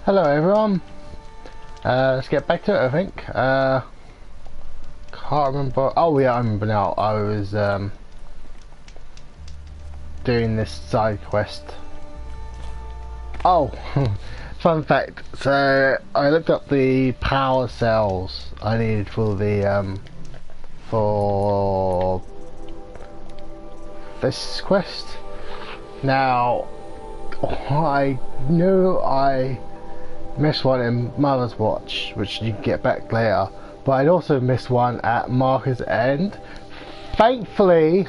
Hello everyone. Let's get back to it. I think. Can't remember. Oh yeah, I remember now. I was doing this side quest. Oh, fun fact. So I looked up the power cells I needed for the for this quest. Now I knew I missed one in Mother's Watch, which you can get back later, but I'd also missed one at Marker's End. Thankfully,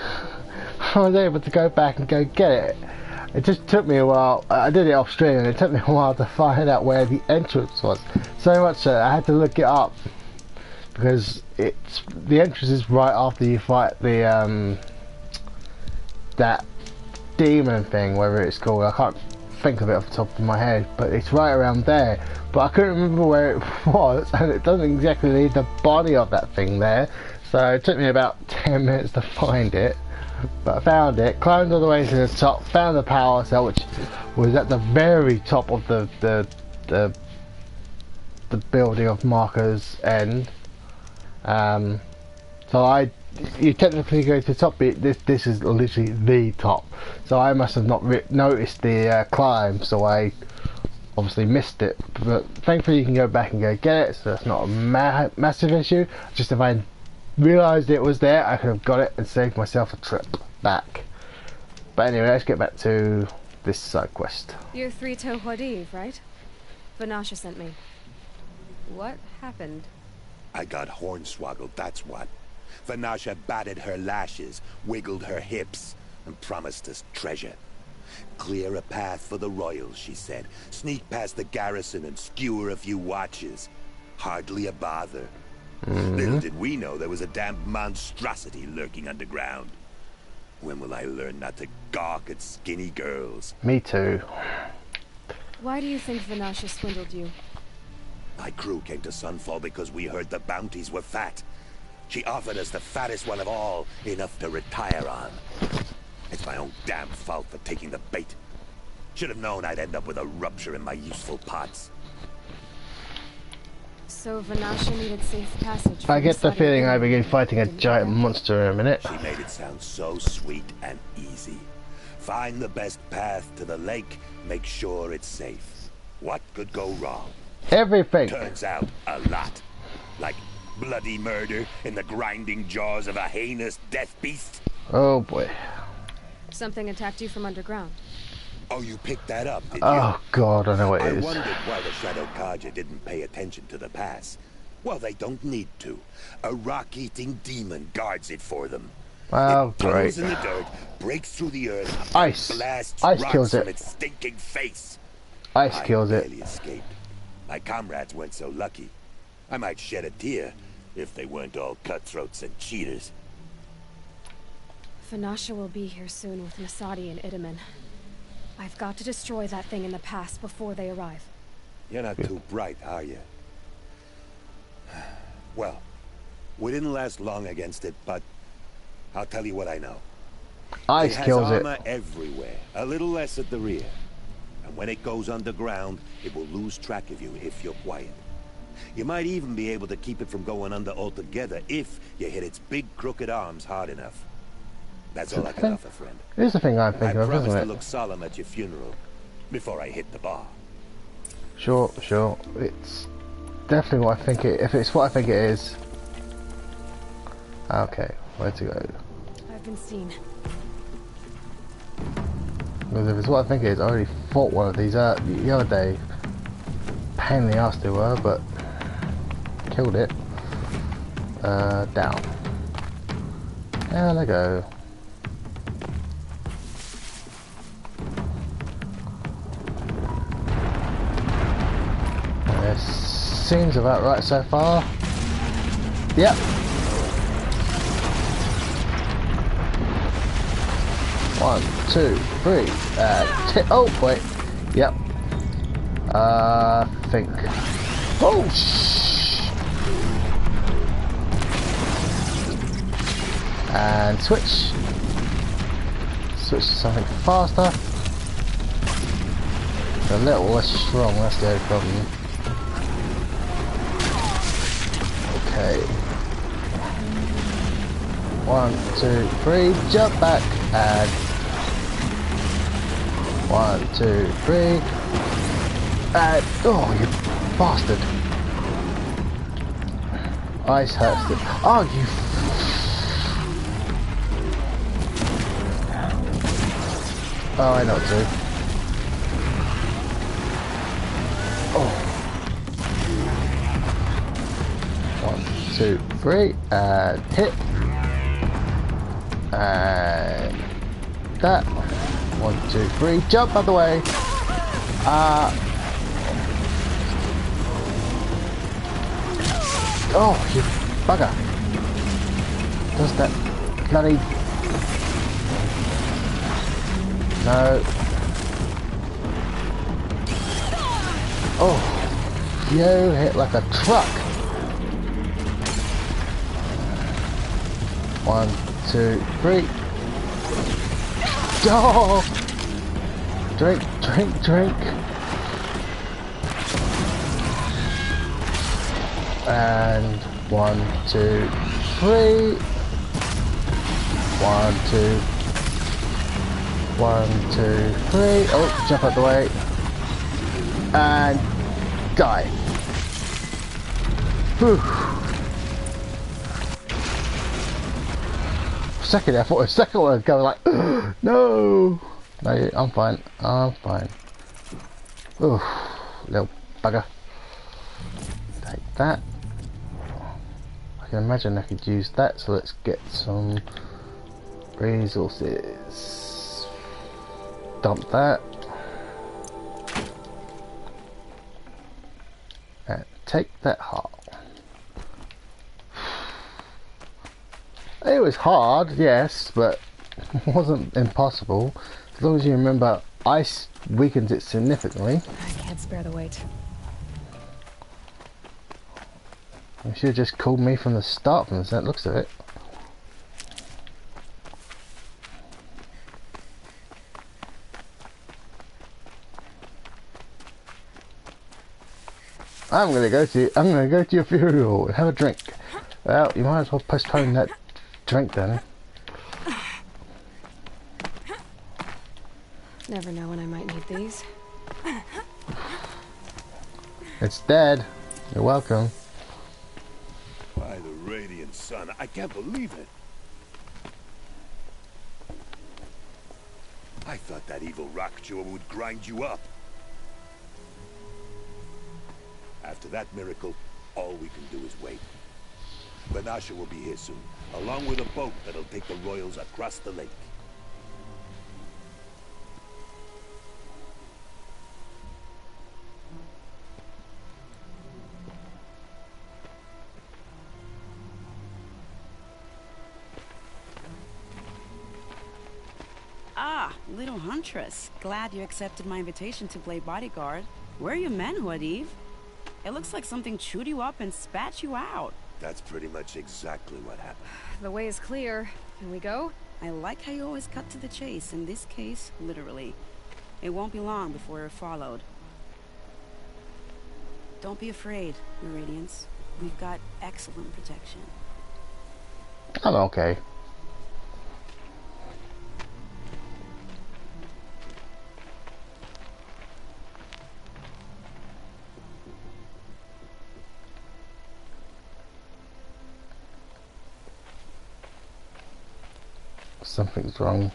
I was able to go back and go get it. It just took me a while. I did it off stream and it took me a while to find out where the entrance was. So much so I had to look it up, because the entrance is right after you fight the that demon thing, whatever it's called. I can't think of it off the top of my head, but it's right around there. But I couldn't remember where it was, and it doesn't exactly leave the body of that thing there. So it took me about 10 minutes to find it, but I found it, climbed all the way to the top, found the power cell, which was at the very top of the building of Marker's End. So you technically go to the top, but this is literally the top. So I must have not noticed the climb, so I obviously missed it. But thankfully you can go back and go get it, so that's not a massive issue. Just if I realised it was there, I could have got it and saved myself a trip back. But anyway, let's get back to this side quest. You're Three-Toe Hodiv, right? Vanasha sent me. What happened? I got hornswoggled, that's what. Vanasha batted her lashes, wiggled her hips, and promised us treasure. Clear a path for the royals, she said. Sneak past the garrison and skewer a few watches. Hardly a bother. Little did we know there was a damned monstrosity lurking underground. When will I learn not to gawk at skinny girls? Me too. Why do you think Vanasha swindled you? My crew came to Sunfall because we heard the bounties were fat. She offered us the fattest one of all, enough to retire on. It's my own damn fault for taking the bait. Should have known I'd end up with a rupture in my useful pots. So Vanasha needed safe passage. I get the feeling I begin fighting a giant monster in a minute. She made it sound so sweet and easy. Find the best path to the lake, make sure it's safe. What could go wrong? Everything. Turns out a lot. Like bloody murder in the grinding jaws of a heinous death beast. Oh boy. Something attacked you from underground. Oh, you picked that up, did you? Oh god, I know what it I is. wondered why the Shadow Kaja didn't pay attention to the pass. Well, they don't need to. A rock-eating demon guards it for them. Oh, it tunnels great. in the dirt, breaks through the earth, Ice. blasts Ice rocks kills from it. its stinking face. Ice kills I it. barely escaped. My comrades weren't so lucky. I might shed a tear if they weren't all cutthroats and cheaters. Vanasha will be here soon with Masadi and Idaman. I've got to destroy that thing in the pass before they arrive. You're not too bright, are you? Well, we didn't last long against it, but I'll tell you what I know. Ice kills it. It has armor everywhere, a little less at the rear. And when it goes underground, it will lose track of you if you're quiet. You might even be able to keep it from going under altogether if you hit its big crooked arms hard enough. That's all I can offer, friend. Here's the thing I'm thinking I of, promise isn't to it? look solemn at your funeral before I hit the bar. Sure. It's definitely what I think it. If it's what I think it is. Okay, where to go? I've been seen. Because if it's what I think it is, I already fought one of these the other day. Pain in the ass they were, but killed it. Down. There they go. This seems about right so far. Yep. One, two, three, oh wait, yep. Think. Oh shh. And switch. Switch to something faster. A little less strong, that's the only problem. Okay. 1, 2, 3, jump back, and 1, 2, 3, and oh, you bastard! Ice hurts it. Oh, you! Oh, I know what to do. Oh. 1, 2, 3, and hit. And that. 1, 2, 3, jump out the way. Oh, you bugger. Does that bloody... No. Oh, you hit like a truck. 1, 2, 3. Oh! Drink, drink, drink. And 1, 2, 3. 1, 2. 1, 2, 3. Oh, jump out the way. And die. Whew. Second, I thought a second one was going like, no. No, I'm fine. I'm fine. Ooh, little bugger. Take that. I can imagine I could use that, so let's get some resources. Dump that. And take that heart. It was hard, yes, but it wasn't impossible. As long as you remember, ice weakens it significantly. I can't spare the weight. You should have just called me from the start from the looks of it. I'm gonna go to your funeral and have a drink. Well, you might as well postpone that drink then. Never know when I might need these. It's dead. You're welcome. By the radiant sun, I can't believe it. I thought that evil rock chewer would grind you up. After that miracle, all we can do is wait. Banasha will be here soon, along with a boat that'll take the royals across the lake. Ah, little huntress. Glad you accepted my invitation to play bodyguard. Where are your men, Huadiv? It looks like something chewed you up and spat you out. That's pretty much exactly what happened. The way is clear. Can we go? I like how you always cut to the chase. In this case, literally. It won't be long before you're followed. Don't be afraid, Your Radiance. We've got excellent protection. I'm okay. Something's wrong.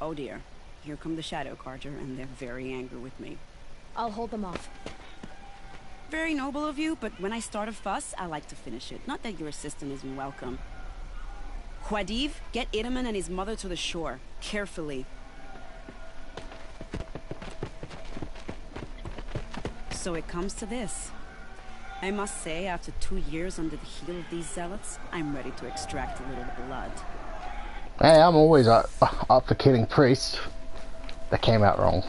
Oh dear. Here come the Shadow Carter, and they're very angry with me. I'll hold them off. Very noble of you, but when I start a fuss, I like to finish it. Not that your assistant isn't welcome. Huadiv, get Itaman and his mother to the shore. Carefully. So it comes to this. I must say, after 2 years under the heel of these zealots, I'm ready to extract a little blood. Hey, I'm always up for killing priests. That came out wrong.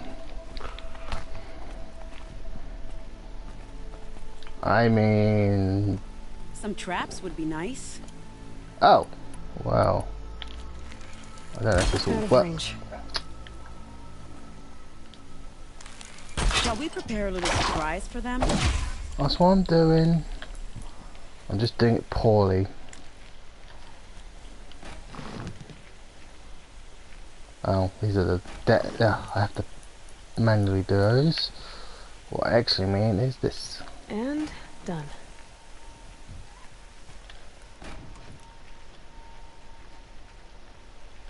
I mean... Some traps would be nice. Oh, well. I don't know if this will Out of work. range. Shall we prepare a little surprise for them? That's what I'm doing. I'm just doing it poorly. Oh, these are the I have to manually do those. What I actually mean is this. And done.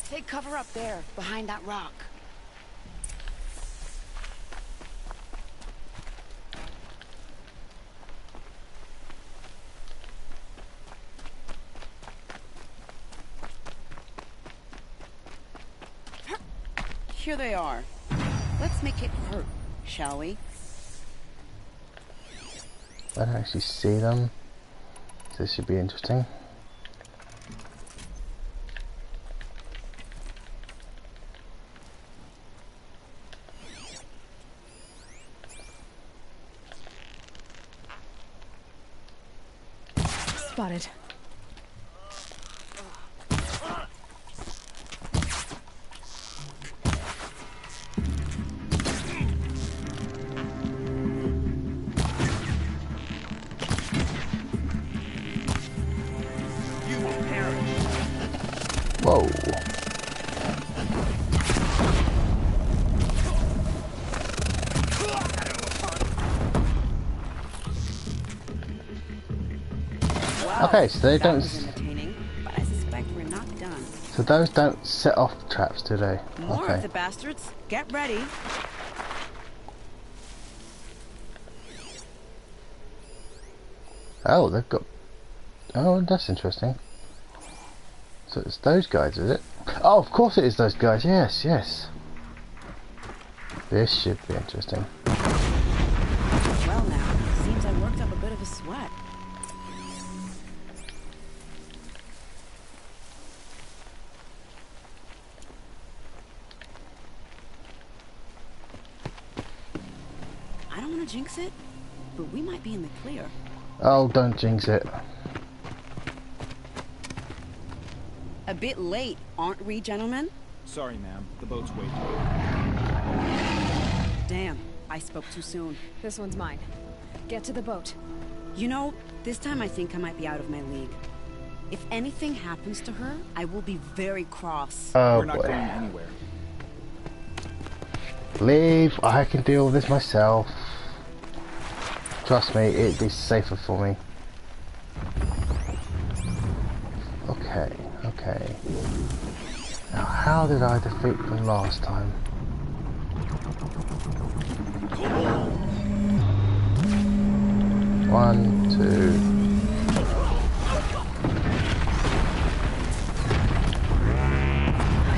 Take cover up there, behind that rock. Here they are. Let's make it hurt, shall we? I don't actually see them. So this should be interesting. Spotted. Whoa. Wow, Okay, so they that don't. was entertaining, but I suspect we're not done. So those don't set off traps, do they? More Okay. of the bastards. Get ready. Oh, they've got. Oh, that's interesting. So it's those guys, is it? Oh, of course it is those guys. Yes, yes. This should be interesting. Well now, seems I worked up a bit of a sweat. I don't want to jinx it, but we might be in the clear. Oh, don't jinx it. A bit late, aren't we, gentlemen? Sorry, ma'am. The boat's waiting. Damn, I spoke too soon. This one's mine. Get to the boat. You know, this time I think I might be out of my league. If anything happens to her, I will be very cross. Oh We're not boy. going anywhere. Leave. I can deal with this myself. Trust me, it'd be safer for me. Okay, okay. Now, how did I defeat them last time? One, two.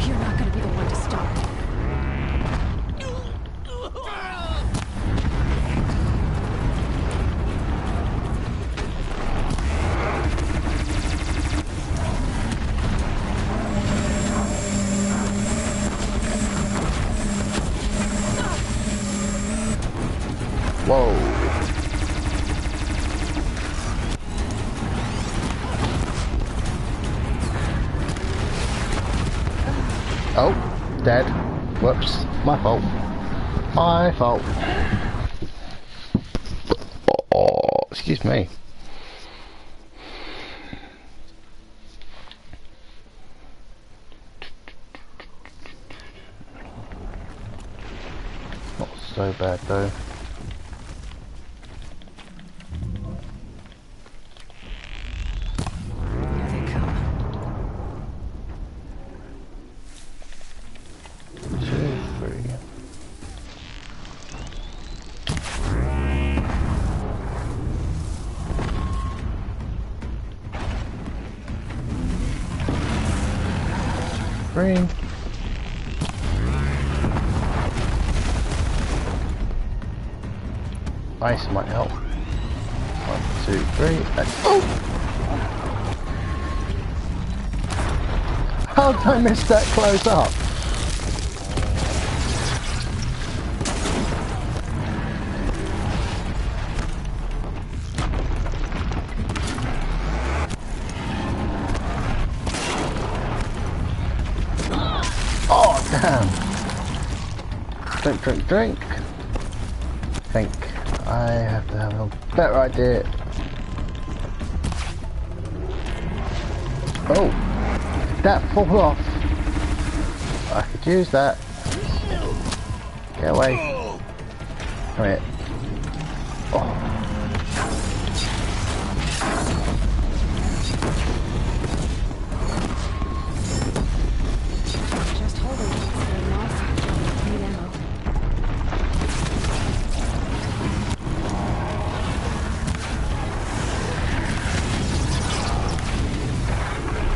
You're not gonna be the one to stop it. Whoa. Oh, dead. Whoops, my fault. My fault. Oh, excuse me. Not so bad though. Here they come. 2, 3. Green. Ice might help. 1, 2, 3. Oh! How did I miss that close up? Drink, drink, drink. Think I have to have a better idea. Oh, did that fall off? I could use that. Get away. Come here. Oh. Just holding it, staying off. Need ammo.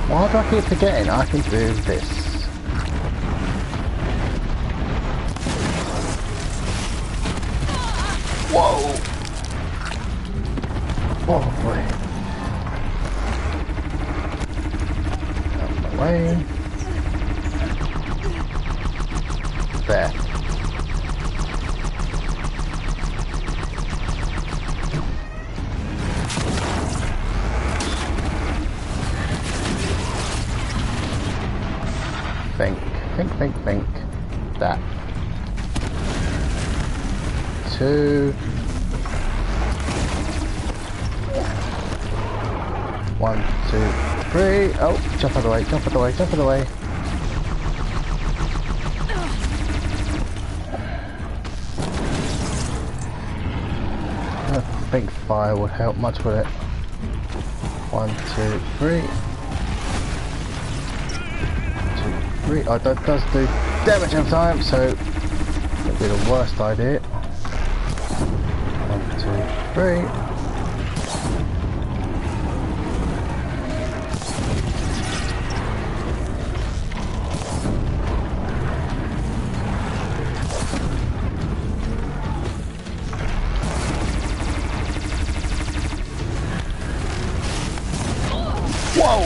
Why do I keep forgetting I can do this? Whoa! Oh boy. Out of my way. There. Think, think, think, think. That. 2. 1, 2, 3. Oh, jump out of the way, jump out of the way, jump out of the way. I don't think fire would help much with it. 1, 2, 3. 2, 3. Oh, that does do damage every time, so that'd be the worst idea. 1, 2, 3. Whoa!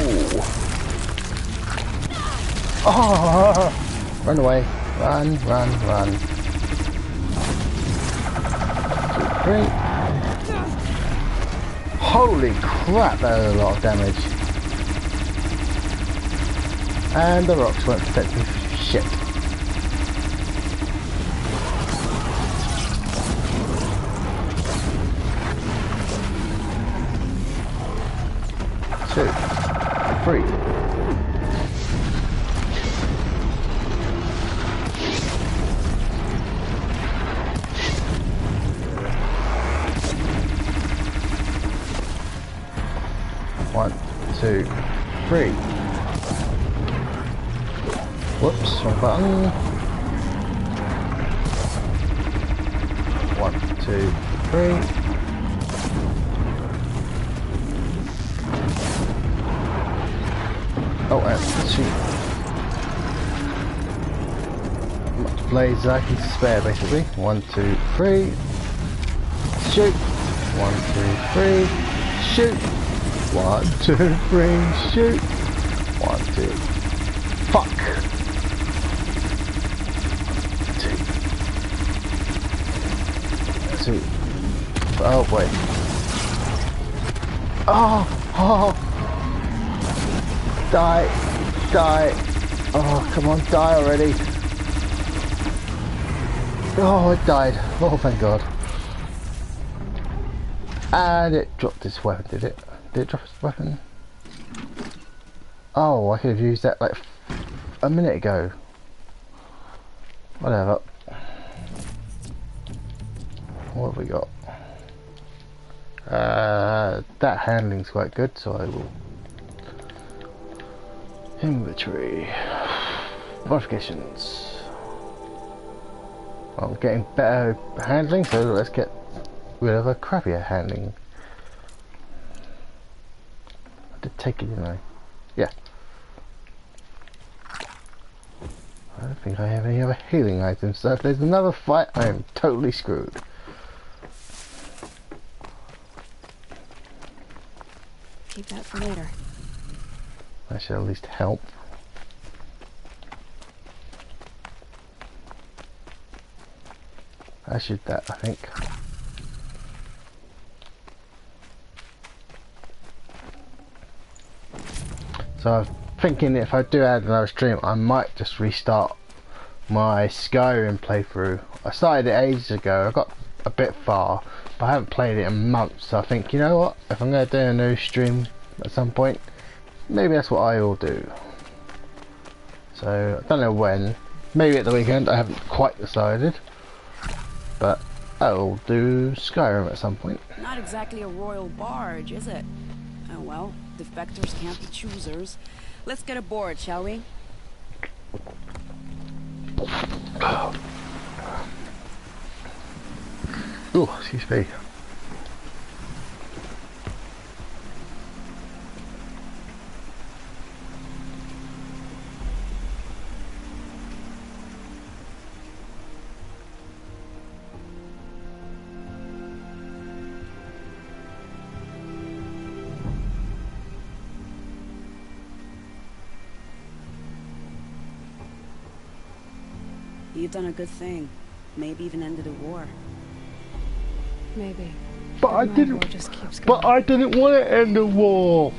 Oh! Run away. Run, run, run. 2, 3. Holy crap, that is a lot of damage. And the rocks won't protect me from shit. Two, 3. One, 2, 3. Whoops, wrong button. 1, 2, 3. Oh, and shoot. Much blades I can spare, basically. 1, 2, 3. Shoot. 1, 2, 3. Shoot. 1, 2, 3. Shoot. 1, 2. Fuck. 2. 2. Oh boy. Oh. Oh. Die, die. Oh, come on, die already. Oh, it died. Oh, thank God. And it dropped its weapon, did it? Did it drop its weapon? Oh, I could have used that like a minute ago. Whatever. What have we got? That handling's quite good, so I will. Inventory. Modifications. Well, I'm getting better handling, so let's get rid of a crappier handling. I did take it, didn't I? Yeah. I don't think I have any other healing items, so if there's another fight, I am totally screwed. Keep that for later. That should at least help. I should that, I think. So I'm thinking if I do add another stream, I might just restart my Skyrim playthrough. I started it ages ago. I got a bit far, but I haven't played it in months. So I think, you know what? If I'm going to do a new stream at some point, maybe that's what I will do. So I don't know when. Maybe at the weekend. I haven't quite decided, but I'll do Skyrim at some point. Not exactly a royal barge, is it? Oh well, defectors can't be choosers. Let's get aboard, shall we? Oh, excuse me. You've done a good thing. Maybe even ended a war. Maybe. But I my didn't. war just keeps going. But I didn't want to end the war.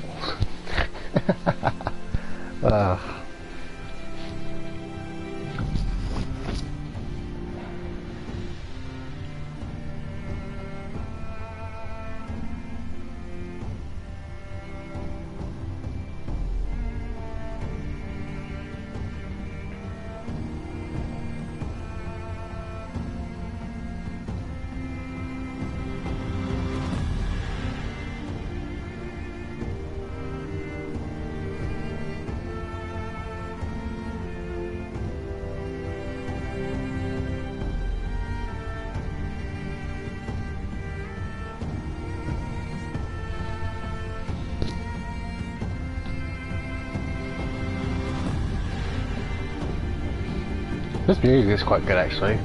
This music is quite good, actually.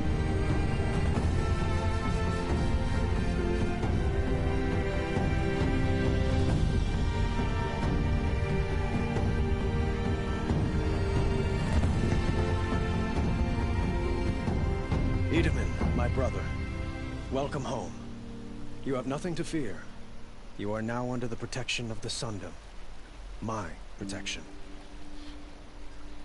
Edaman, my brother, welcome home. You have nothing to fear. You are now under the protection of the Sundom. My protection.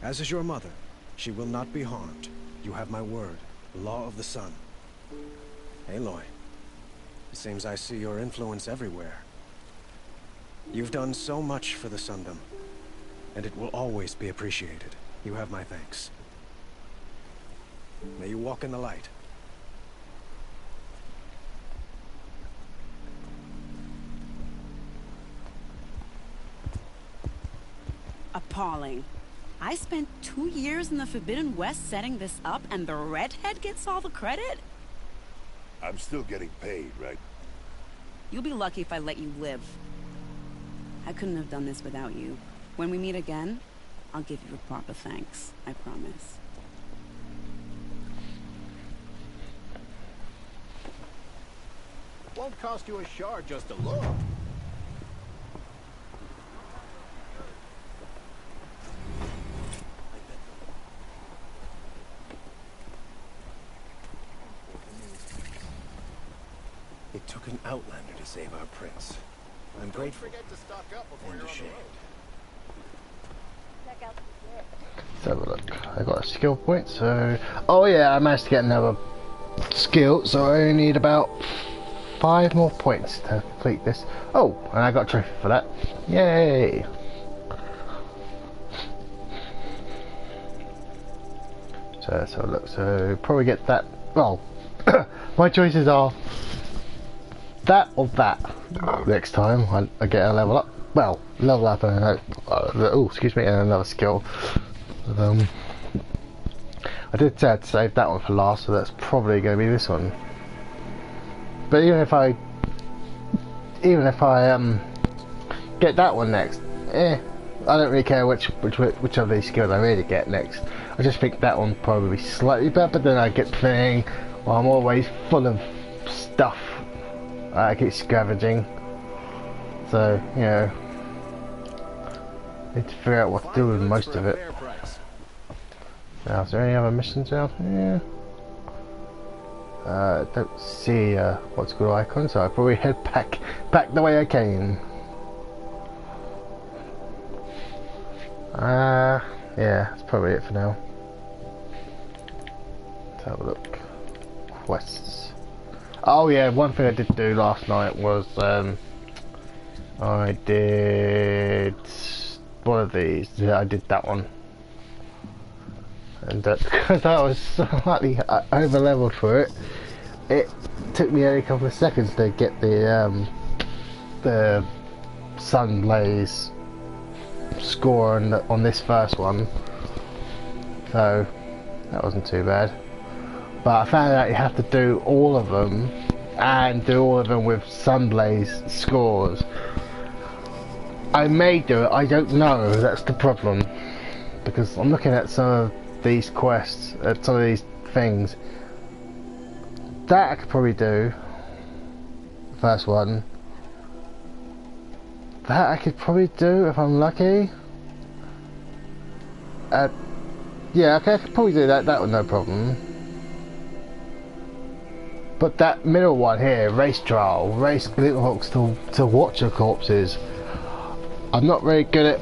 As is your mother, she will not be harmed. You have my word, the law of the sun. Aloy, it seems I see your influence everywhere. You've done so much for the Sundom, and it will always be appreciated. You have my thanks. May you walk in the light. Appalling. I spent 2 years in the Forbidden West setting this up, and the redhead gets all the credit? I'm still getting paid, right? You'll be lucky if I let you live. I couldn't have done this without you. When we meet again, I'll give you a proper thanks. I promise. Won't cost you a shard just to look. It took an outlander to save our prince. I'm grateful Don't forget to stock up before and you're on the ashamed. road. Let's have a look. I got a skill point, so... Oh yeah, I managed to get another skill, so I only need about 5 more points to complete this. Oh, and I got a trophy for that. Yay! So let's have a look. So probably get that. Well, my choices are that or that. Next time I get a level up. Well, level up and oh, excuse me, and another skill. I did say I'd save that one for last, so that's probably going to be this one. But even if I get that one next, I don't really care which of these skills I really get next. I just think that one probably slightly better. But then I get playing. Well, I'm always full of stuff. I keep scavenging, so you know, need to figure out what to do with most of it. Now, is there any other missions out here? Don't see what's good icon, so I'll probably head back the way I came. Yeah, that's probably it for now. have a look. Quests. Oh yeah, one thing I did do last night was I did one of these. Yeah, I did that one, and because I was slightly over leveled for it, it took me only a couple of seconds to get the sun blaze score on this first one, so that wasn't too bad. But I found out you have to do all of them, and do all of them with Sunblaze scores. I may do it, I don't know, that's the problem. Because I'm looking at some of these quests, some of these things. That I could probably do. The first one. That I could probably do if I'm lucky. Yeah, okay, I could probably do that, that was no problem. But that middle one here, race trial, race glint hooks to watcher corpses. I'm not very good at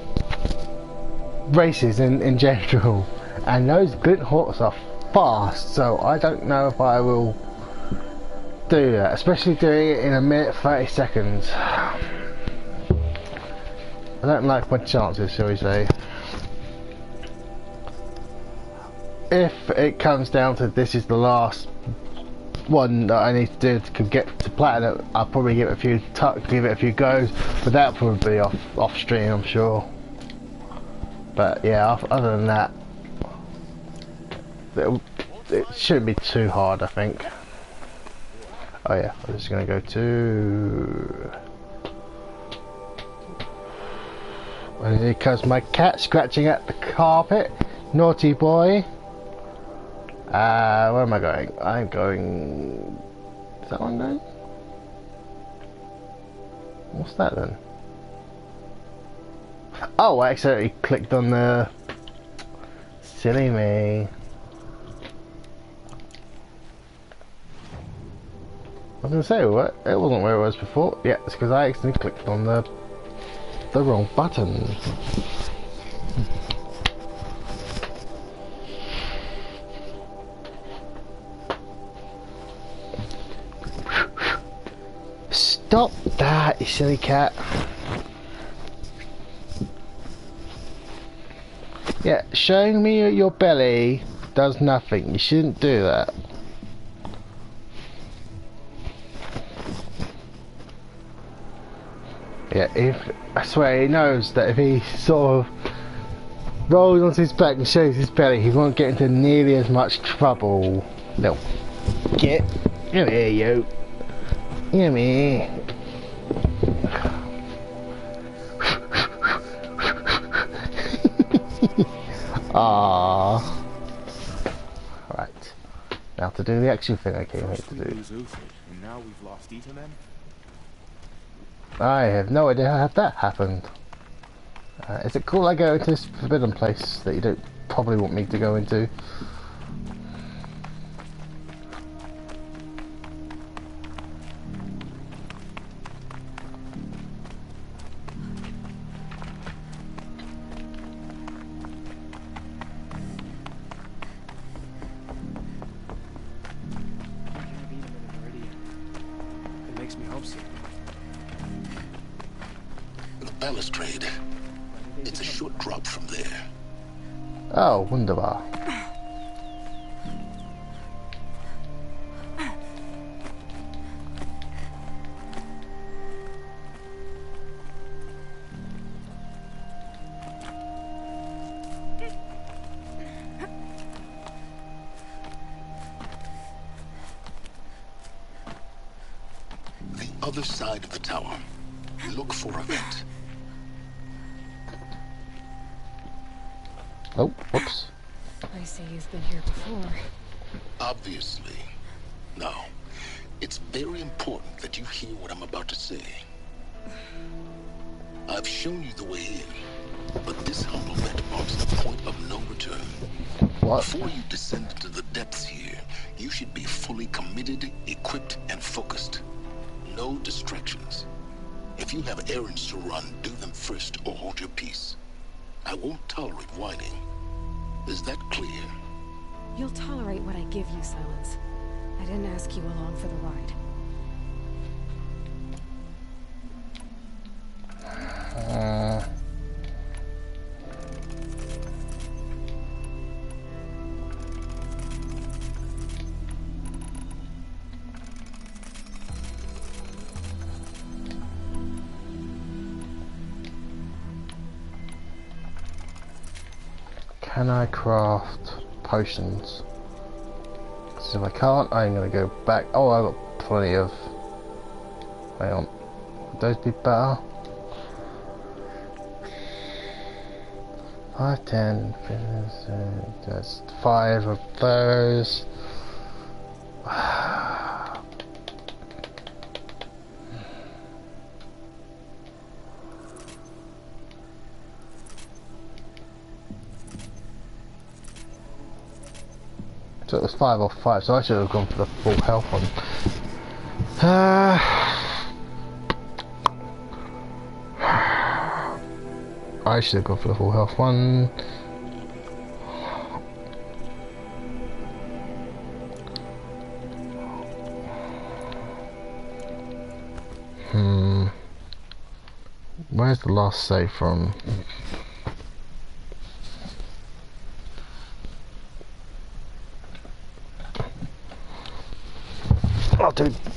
races in general, and those glint hooks are fast, so I don't know if I will do that, especially doing it in a minute 30 seconds. I don't like my chances, shall we say. If it comes down to this is the last one that I need to do to get to platinum, I'll probably give it a few goes, but that'll probably be off stream, I'm sure. But yeah, other than that, it shouldn't be too hard, I think. Oh yeah, I'm just gonna go to, and here comes my cat scratching at the carpet. Naughty boy. Where am I going? I'm going... Is that one going? What's that then? Oh, I accidentally clicked on the... Silly me. I was going to say, what? It wasn't where it was before. Yeah, it's because I accidentally clicked on the wrong button. Stop that, you silly cat. Yeah, showing me your belly does nothing. You shouldn't do that. Yeah, I swear he knows that if he sort of rolls onto his back and shows his belly, he won't get into nearly as much trouble. No. Come here, you. Come here. Aww. Right. Now to do the actual thing I came here to do. And now we've lost Itamen? I have no idea how that happened. Is it cool I go into this forbidden place that you don't probably want me to go into? Balustrade. It's a short drop from there. Oh, wunderbar. The other side of the tower. Look for a vent. Oh, whoops. I see you've been here before. Obviously. Now, it's very important that you hear what I'm about to say. I've shown you the way in, but this humble vent marks the point of no return. What? Before you descend into the depths here, you should be fully committed, equipped, and focused. No distractions. If you have errands to run, do them first or hold your peace. I won't tolerate whining. Is that clear? You'll tolerate what I give you, Silence. I didn't ask you along for the ride. Can I craft potions? Because if I can't, I'm going to go back. Oh, I've got plenty of... Hang on. Would those be better? 5, 10, 15, that's 5 of those. So it was 5 off 5, so I should have gone for the full health one. I should have gone for the full health one. Where's the last save from?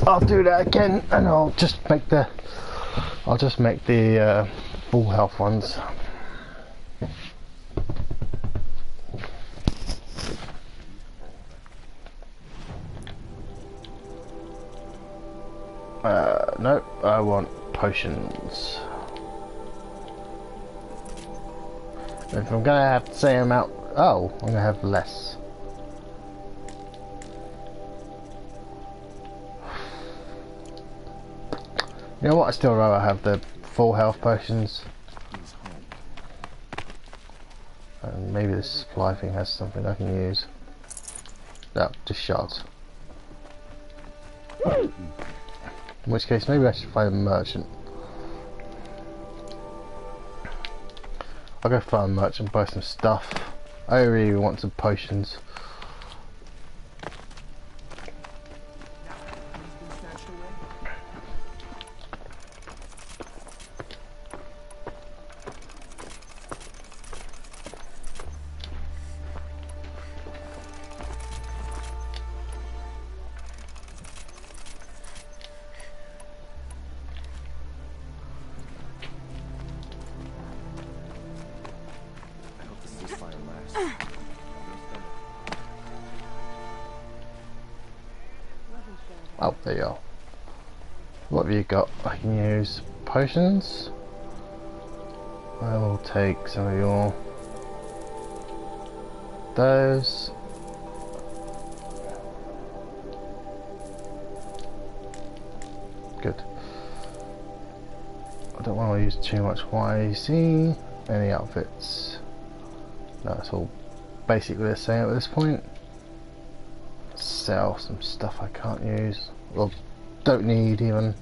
I'll do that again, and I'll just make the full health ones. No, I want potions. If I'm gonna have the same amount, oh, I'm gonna have less. You know what? I still rather have the full health potions. And maybe this supply thing has something I can use. No, just shards. In which case, maybe I should find a merchant. I'll go find a merchant, buy some stuff. I really want some potions. Oh, there you are. What have you got? I can use potions. I will take some of your... those. Good. I don't want to use too much YC. Any outfits? No, it's all basically the same at this point. Sell some stuff I can't use, or don't need even.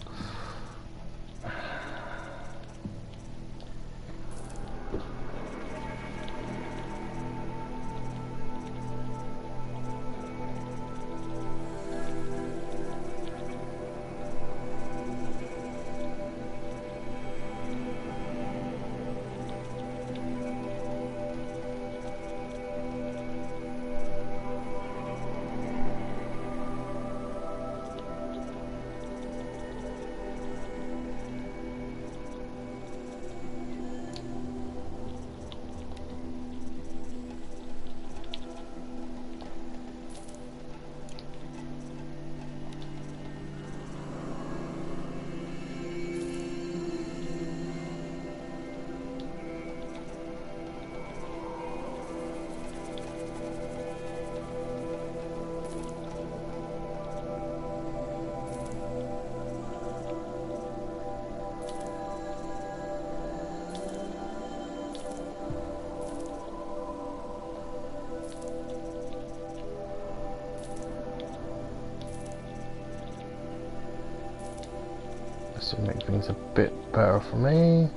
This will make things a bit better for me.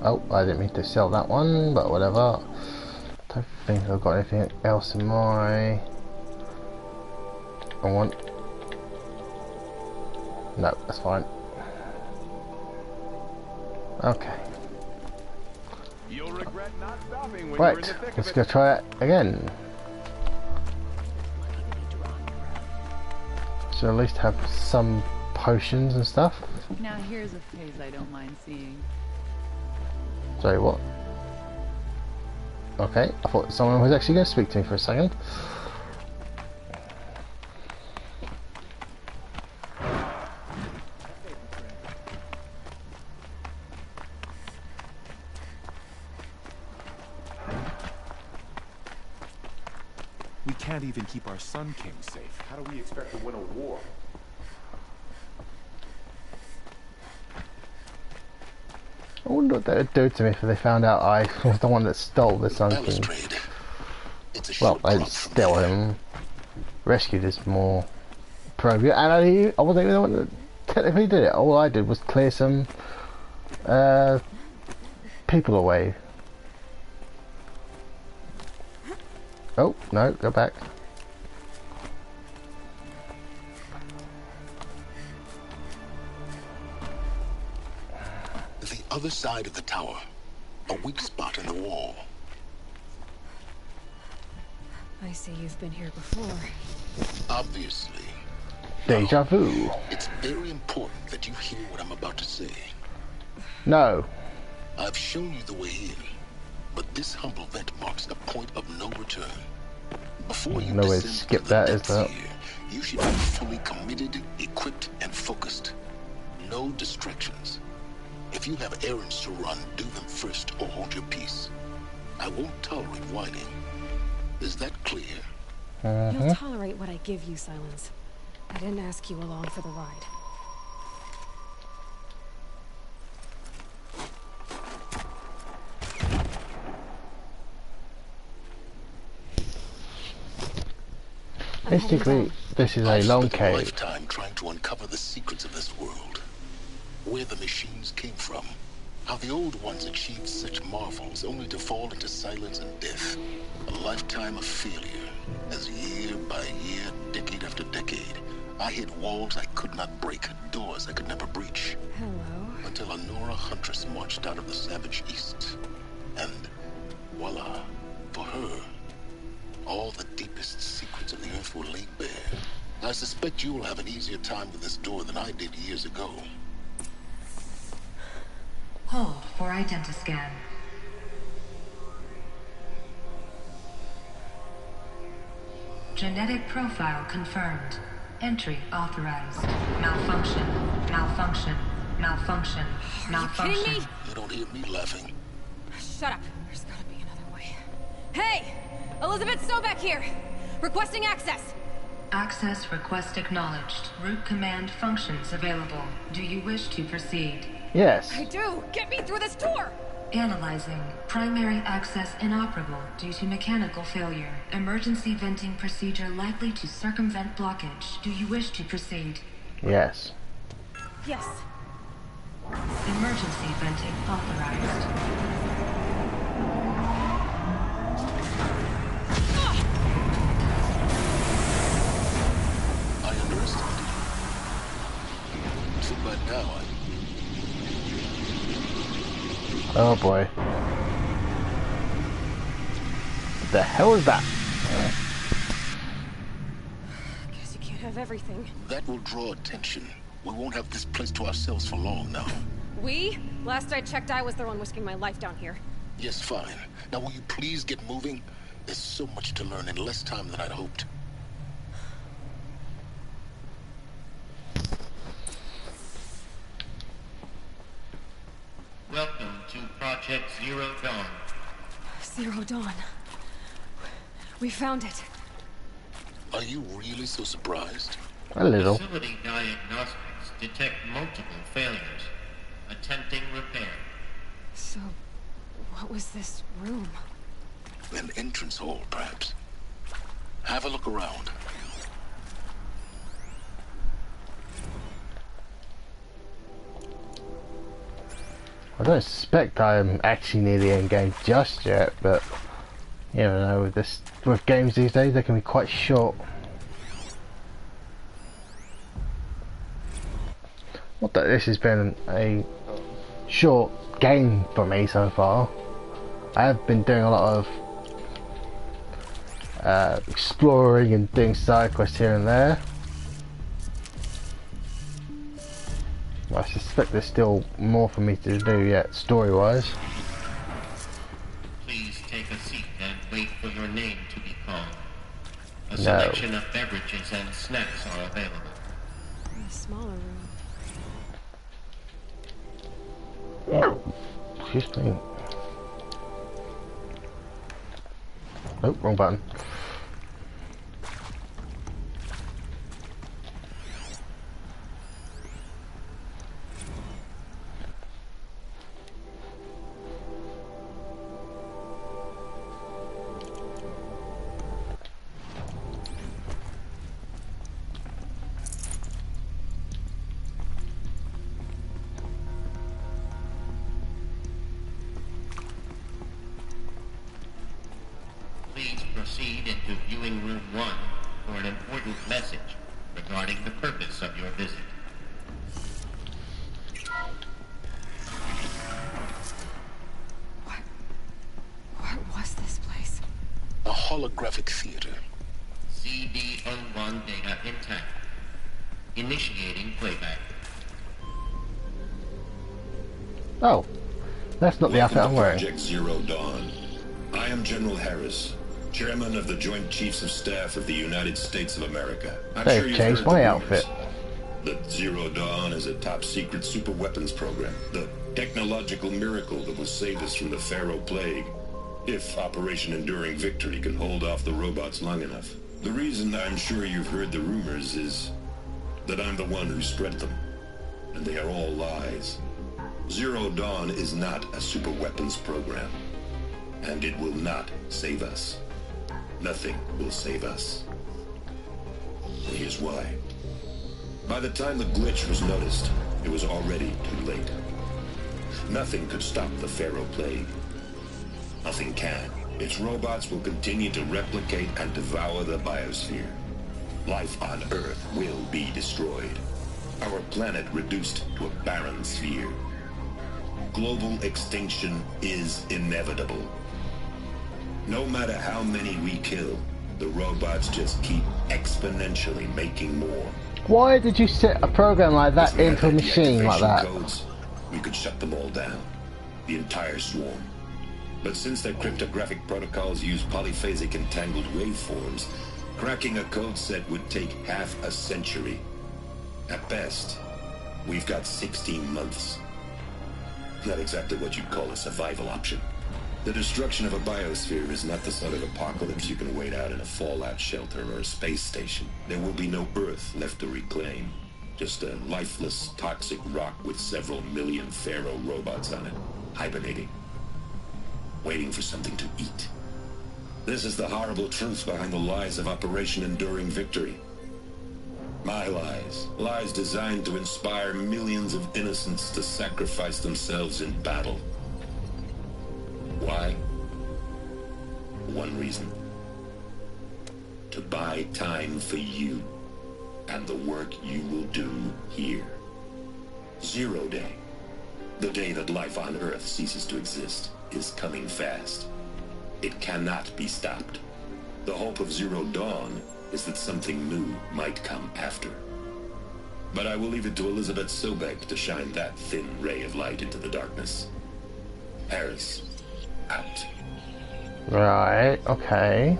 Oh, I didn't mean to sell that one, but whatever. Don't think I've got anything else in my... I want... No, that's fine. Okay. You'll regret not stopping when you're in Right, the thick let's of go it. try it again. So at least have some potions and stuff. Now here's a face I don't mind seeing. Sorry, what? Okay, I thought someone was actually going to speak to me for a second. We can't even keep our Sun King safe. How do we expect to win a war? I wonder what they would do to me if they found out I was the one that stole the Sun King. Well, I didn't steal him. Rescued is more appropriate, and I wasn't even the one that technically did it. All I did was clear some people away. Oh, no, go back. The other side of the tower, a weak spot in the wall. I see you've been here before. Obviously. Deja vu. It's very important that you hear what I'm about to say. No. I've shown you the way in, but this humble vent marks a point of no return. Before you No way to descend skip to the that, is depths there? here, you should be fully committed, equipped, and focused. No distractions. If you have errands to run, do them first or hold your peace. I won't tolerate whining. Is that clear? You'll tolerate what I give you, Silence. I didn't ask you along for the ride. Basically, this is a long cave. Lifetime trying to uncover the secrets of this world. Where the machines came from. How the old ones achieved such marvels only to fall into silence and death. A lifetime of failure. As year by year, decade after decade, I hit walls I could not break, doors I could never breach. Hello. Until a Nora huntress marched out of the savage east. And voila, for her, all the deepest secrets of the earth were laid bare. I suspect you will have an easier time with this door than I did years ago. Hold for identiscan. Genetic profile confirmed. Entry authorized. Malfunction. Malfunction. Malfunction. Malfunction. Are you kidding me? You don't hear me laughing. Shut up. There's gotta be another way. Hey! Elizabeth Sobek here! Requesting access! Access request acknowledged. Root command functions available. Do you wish to proceed? Yes. I do! Get me through this door! Analyzing. Primary access inoperable due to mechanical failure. Emergency venting procedure likely to circumvent blockage. Do you wish to proceed? Yes. Yes. Emergency venting authorized. I underestimated you. So by now, Oh boy. What the hell is that? Guess you can't have everything. that will draw attention. We won't have this place to ourselves for long now. We? Last I checked, I was the one risking my life down here. Yes, fine. Now will you please get moving? There's so much to learn in less time than I'd hoped. Welcome to Project Zero Dawn. Zero Dawn. We found it. Are you really so surprised? A little. Facility diagnostics detect multiple failures. Attempting repair. So, what was this room? An entrance hall, perhaps. Have a look around. I don't suspect I am actually near the end game just yet, but you never know, with games these days they can be quite short. Not that this has been a short game for me so far. I have been doing a lot of exploring and doing side quests here and there. I suspect there's still more for me to do yet, story-wise. Please take a seat and wait for your name to be called. A selection of beverages and snacks are available. In a smaller room. Excuse me. Oh, wrong button. Please proceed into viewing room 1 for an important message regarding the purpose of your visit. What was this place? A holographic theater. CD01 data intact. Initiating playback. Oh, that's not the outfit I'm wearing. Project Zero Dawn. I am General Harris, Chairman of the Joint Chiefs of Staff of the United States of America. They've changed my outfit. That Zero Dawn is a top-secret super weapons program, the technological miracle that will save us from the Pharaoh Plague, if Operation Enduring Victory can hold off the robots long enough. The reason I'm sure you've heard the rumors is that I'm the one who spread them, and they are all lies. Zero Dawn is not a super weapons program. And it will not save us. Nothing will save us. And here's why. By the time the glitch was noticed, it was already too late. Nothing could stop the Pharaoh Plague. Nothing can. Its robots will continue to replicate and devour the biosphere. Life on Earth will be destroyed. Our planet reduced to a barren sphere. Global extinction is inevitable. No matter how many we kill, the robots just keep exponentially making more. Why did you set a program like that into a machine like that? Codes, we could shut them all down. The entire swarm. But since their cryptographic protocols use polyphasic entangled waveforms, cracking a code set would take half a century. At best, we've got 16 months. Not exactly what you'd call a survival option. The destruction of a biosphere is not the sort of apocalypse you can wait out in a fallout shelter or a space station. There will be no Earth left to reclaim. Just a lifeless, toxic rock with several million Pharaoh robots on it, hibernating, waiting for something to eat. This is the horrible truth behind the lies of Operation Enduring Victory. My lies. Lies designed to inspire millions of innocents to sacrifice themselves in battle. Why? One reason. To buy time for you and the work you will do here. Zero Day, the day that life on Earth ceases to exist, is coming fast. It cannot be stopped. The hope of Zero Dawn is that something new might come after. But I will leave it to Elizabeth Sobek to shine that thin ray of light into the darkness. Harris, out. Right, okay.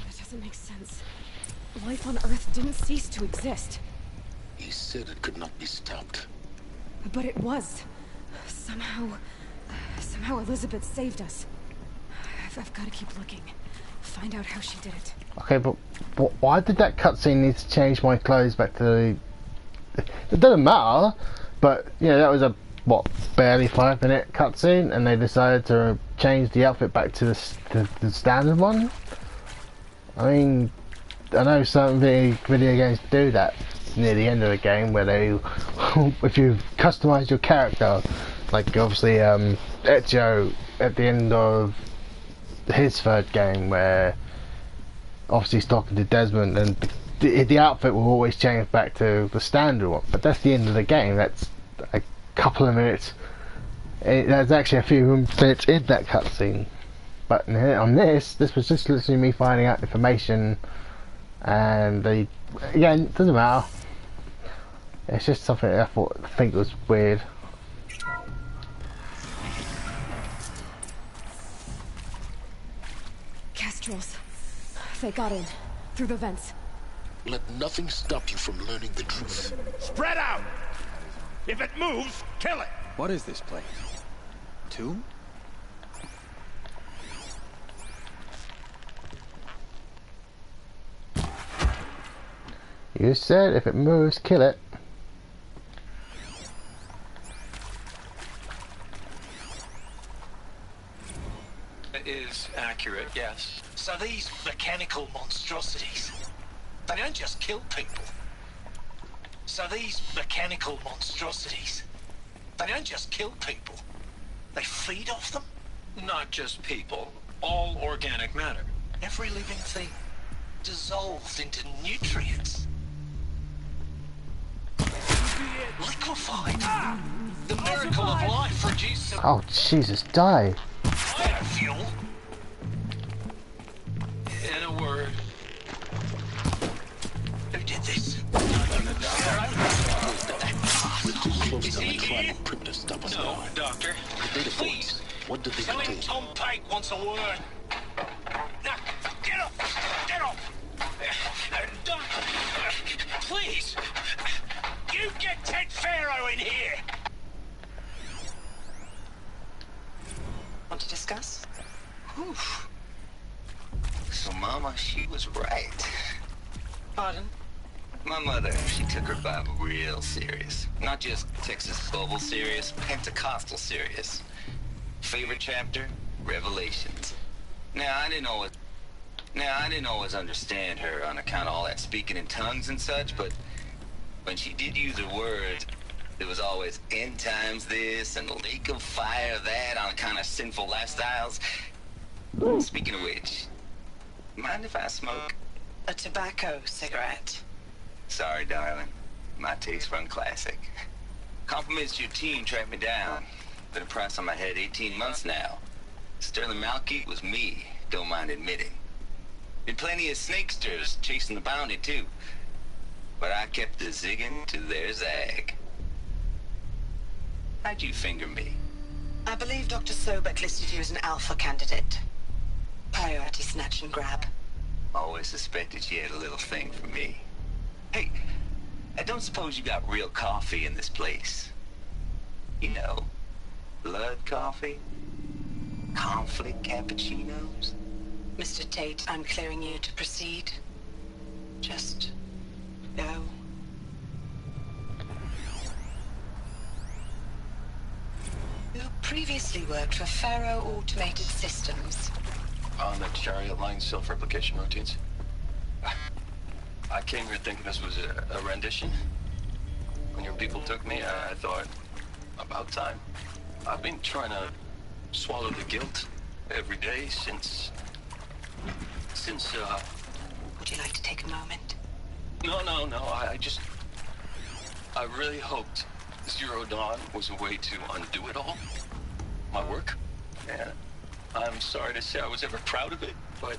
That doesn't make sense. Life on Earth didn't cease to exist. He said it could not be stopped. But it was. Somehow Elizabeth saved us. I've got to keep looking. Find out how she did it. Okay, but why did that cutscene need to change my clothes back to the... It doesn't matter, but, you know, that was a, what, barely 5-minute cutscene, and they decided to change the outfit back to the standard one? I mean, I know some video games do that near the end of the game, where they, if you customize your character, like obviously Ezio at the end of his third game, where obviously he's talking to Desmond, and the outfit will always change back to the standard one, but that's the end of the game. That's a couple of minutes. There's actually a few minutes in that cutscene, but on this was just literally me finding out information, and again, it doesn't matter. It's just something that I think was weird. Kestrels. They got in. Through the vents. Let nothing stop you from learning the truth. Spread out! If it moves, kill it! What is this place? Tomb? You said if it moves, kill it. It is accurate, yes. So these mechanical monstrosities, they don't just kill people. So these mechanical monstrosities, they don't just kill people. They feed off them? Not just people. All organic matter. Every living thing dissolved into nutrients. Liquefied. The miracle of life reduced to Oh Jesus, die. fuel. In a word, who did this? We're too close to electronic primitive stop us No, now. Doctor. The data points. What did they Tell him contain? Tom Pike wants a word. Now, get up! Get up! Doc, please! You get Ted Pharaoh in here! Want to discuss? Oof. So Mama, she was right. Pardon? My mother, she took her Bible real serious. Not just Texas Bible serious, Pentecostal serious. Favorite chapter? Revelations. Now, I didn't always understand her on account of all that speaking in tongues and such, but when she did use her words, there was always end times this and lake of fire that on account of sinful lifestyles. Speaking of which, mind if I smoke? A tobacco cigarette. Sorry, darling. My taste run classic. Compliments to your team tracked me down. Been a price on my head 18 months now. Sterling Malky was me, don't mind admitting. Been plenty of snakesters chasing the bounty, too. But I kept the zigging to their zag. How'd you finger me? I believe Dr. Sobek listed you as an alpha candidate. Priority snatch and grab. Always suspected she had a little thing for me. Hey, I don't suppose you got real coffee in this place. You know, blood coffee? Conflict cappuccinos? Mr. Tate, I'm clearing you to proceed. Just go. You previously worked for Faro Automated Systems. On the chariot line self-replication routines. I came here thinking this was a rendition. When your people took me, I thought, about time. I've been trying to swallow the guilt every day since, Would you like to take a moment? No, I really hoped Zero Dawn was a way to undo it all. My work. And I'm sorry to say I was ever proud of it, but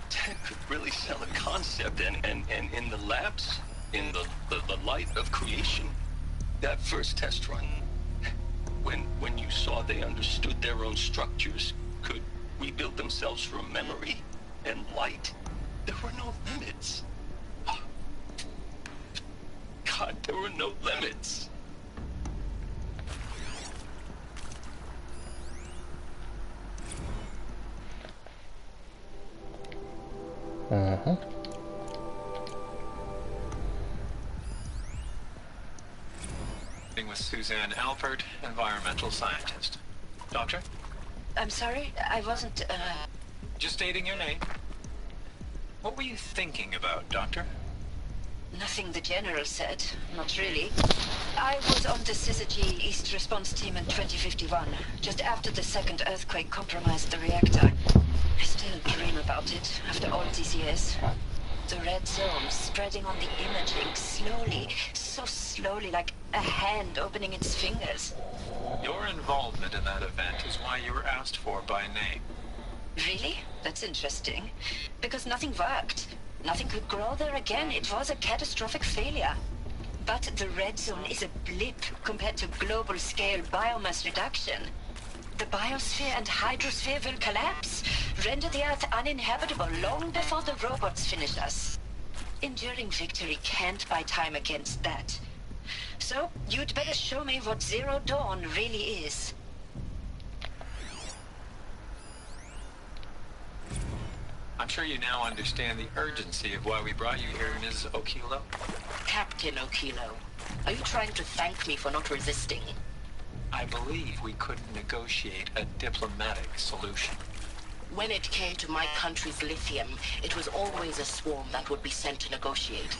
Ted could really sell a concept, and in the labs, in the light of creation, that first test run, when you saw they understood their own structures, could rebuild themselves from memory and light, there were no limits. God, there were no limits. With Suzanne Alpert, environmental scientist. Doctor? I'm sorry, I wasn't, Just stating your name. What were you thinking about, Doctor? Nothing the General said. Not really. I was on the Syzygy East Response Team in 2051, just after the second earthquake compromised the reactor. I still dream about it, after all these years. The red zone spreading on the imaging, slowly, so slowly, like a hand opening its fingers. Your involvement in that event is why you were asked for by name. Really? That's interesting. Because nothing worked. Nothing could grow there again. It was a catastrophic failure. But the red zone is a blip compared to global-scale biomass reduction. The biosphere and hydrosphere will collapse, render the Earth uninhabitable long before the robots finish us. Enduring victory can't buy time against that. So, you'd better show me what Zero Dawn really is. I'm sure you now understand the urgency of why we brought you here, Ms. Okilo. Captain Okilo, are you trying to thank me for not resisting? I believe we couldn't negotiate a diplomatic solution. When it came to my country's lithium, it was always a swarm that would be sent to negotiate.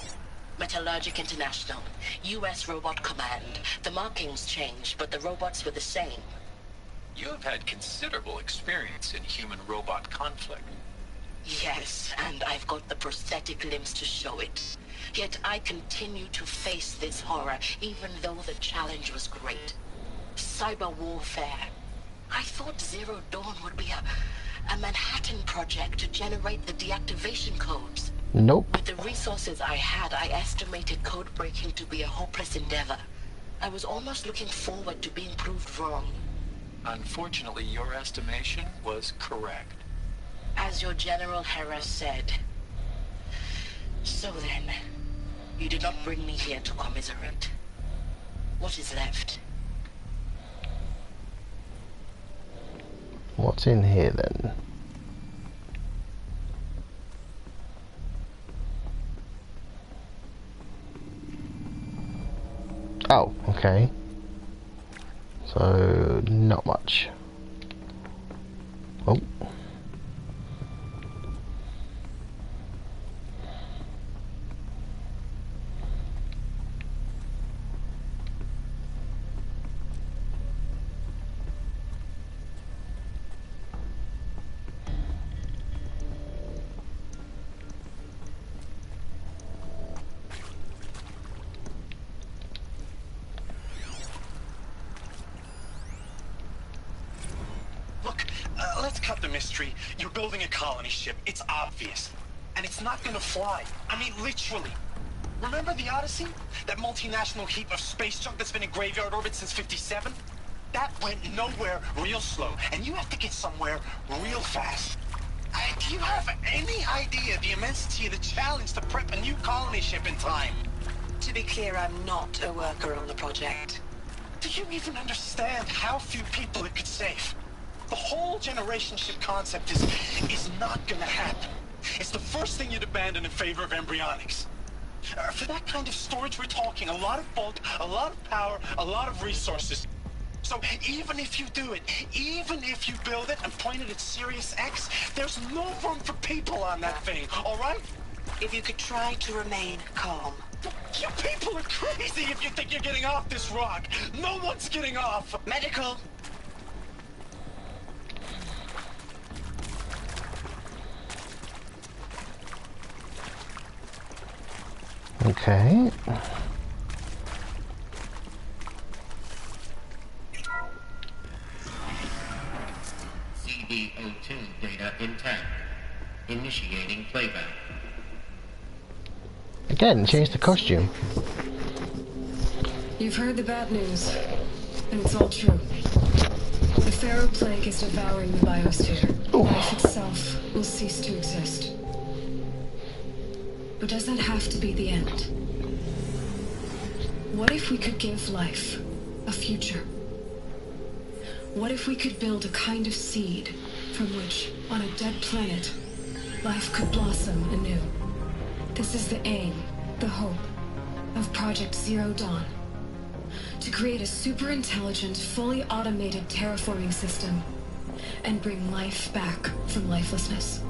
Metallurgic International, U.S. Robot Command. The markings changed, but the robots were the same. You have had considerable experience in human-robot conflict. Yes, and I've got the prosthetic limbs to show it. Yet I continue to face this horror, even though the challenge was great. Cyber warfare. I thought Zero Dawn would be a Manhattan project to generate the deactivation codes. Nope. With the resources I had, I estimated code breaking to be a hopeless endeavor. I was almost looking forward to being proved wrong. Unfortunately, your estimation was correct. As your General Hera said. So then, you did not bring me here to commiserate. What is left? What's in here then? Oh, okay. So, not much. Oh. Let's cut the mystery. You're building a colony ship. It's obvious. And it's not gonna fly. I mean, literally. Remember the Odyssey? That multinational heap of space junk that's been in graveyard orbit since '57? That went nowhere real slow. And you have to get somewhere real fast. Do you have any idea the immensity of the challenge to prep a new colony ship in time? To be clear, I'm not a worker on the project. Do you even understand how few people it could save? The whole generation ship concept is not gonna happen. It's the first thing you'd abandon in favor of embryonics. For that kind of storage, we're talking a lot of bulk, a lot of power, a lot of resources. So even if you do it, even if you build it and point it at Sirius X, there's no room for people on that thing, all right? If you could try to remain calm. You people are crazy if you think you're getting off this rock. No one's getting off. Medical. Okay. CD02 data intact. Initiating playback. Again, change the costume. You've heard the bad news, and it's all true. The Pharaoh Plague is devouring the biosphere. Life itself will cease to exist. But does that have to be the end? What if we could give life a future? What if we could build a kind of seed from which, on a dead planet, life could blossom anew? This is the aim, the hope, of Project Zero Dawn. To create a super-intelligent, fully automated terraforming system and bring life back from lifelessness.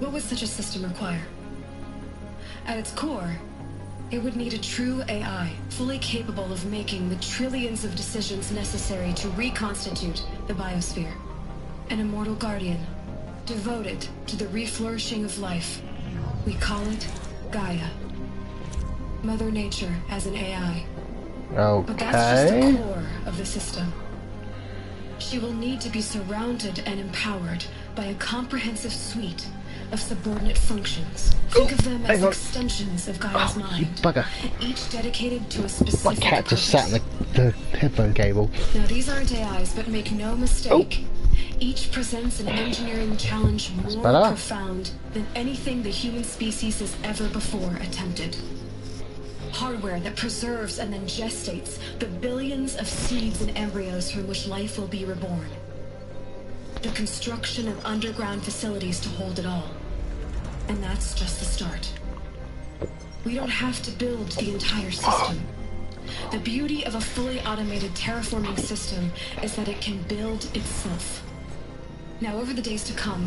What would such a system require? At its core, it would need a true AI, fully capable of making the trillions of decisions necessary to reconstitute the biosphere. An immortal guardian, devoted to the reflourishing of life. We call it Gaia. Mother Nature as an AI. Okay. But that's just the core of the system. She will need to be surrounded and empowered by a comprehensive suite of subordinate functions. Think of them as extensions of Gaia's mind, bugger. each dedicated to a specific My cat just sat in the headphone cable. Now these aren't AIs, but make no mistake, each presents an engineering challenge more profound than anything the human species has ever before attempted. Hardware that preserves and then gestates the billions of seeds and embryos from which life will be reborn. The construction of underground facilities to hold it all. And that's just the start. We don't have to build the entire system. The beauty of a fully automated terraforming system is that it can build itself. Now, over the days to come,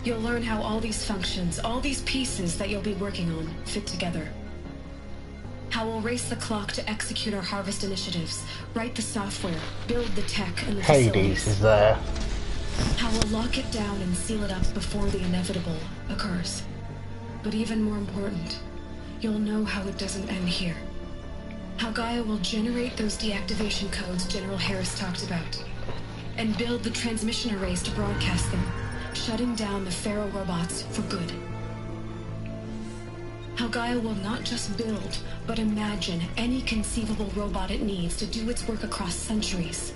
you'll learn how all these functions, all these pieces that you'll be working on, fit together. How we'll race the clock to execute our harvest initiatives, write the software, build the tech and the facilities. Hades is there. How we'll lock it down and seal it up before the inevitable occurs. But even more important, you'll know how it doesn't end here. How Gaia will generate those deactivation codes General Harris talked about, and build the transmission arrays to broadcast them, shutting down the Pharaoh robots for good. How Gaia will not just build, but imagine any conceivable robot it needs to do its work across centuries.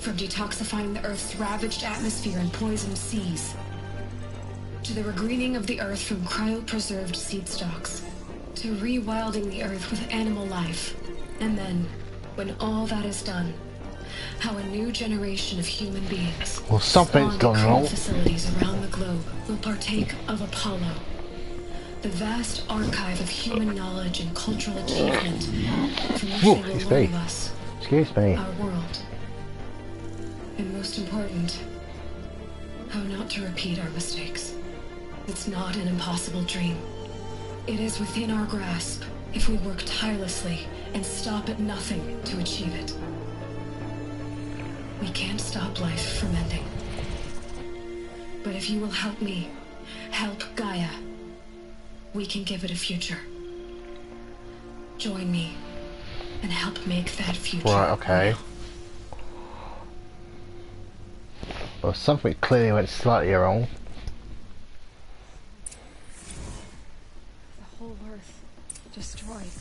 From detoxifying the Earth's ravaged atmosphere and poisoned seas, to the regreening of the Earth from cryopreserved seed stalks, to rewilding the Earth with animal life. And then, when all that is done, how a new generation of human beings, well, something's gone wrong. Facilities around the globe will partake of Apollo, the vast archive of human knowledge and cultural achievement from which they will learn of us, our world. And most important, how not to repeat our mistakes. It's not an impossible dream. It is within our grasp if we work tirelessly and stop at nothing to achieve it. We can't stop life from ending. But if you will help me, help Gaia, we can give it a future. Join me and help make that future. Right, okay. Well, something clearly went slightly wrong. The whole Earth destroyed,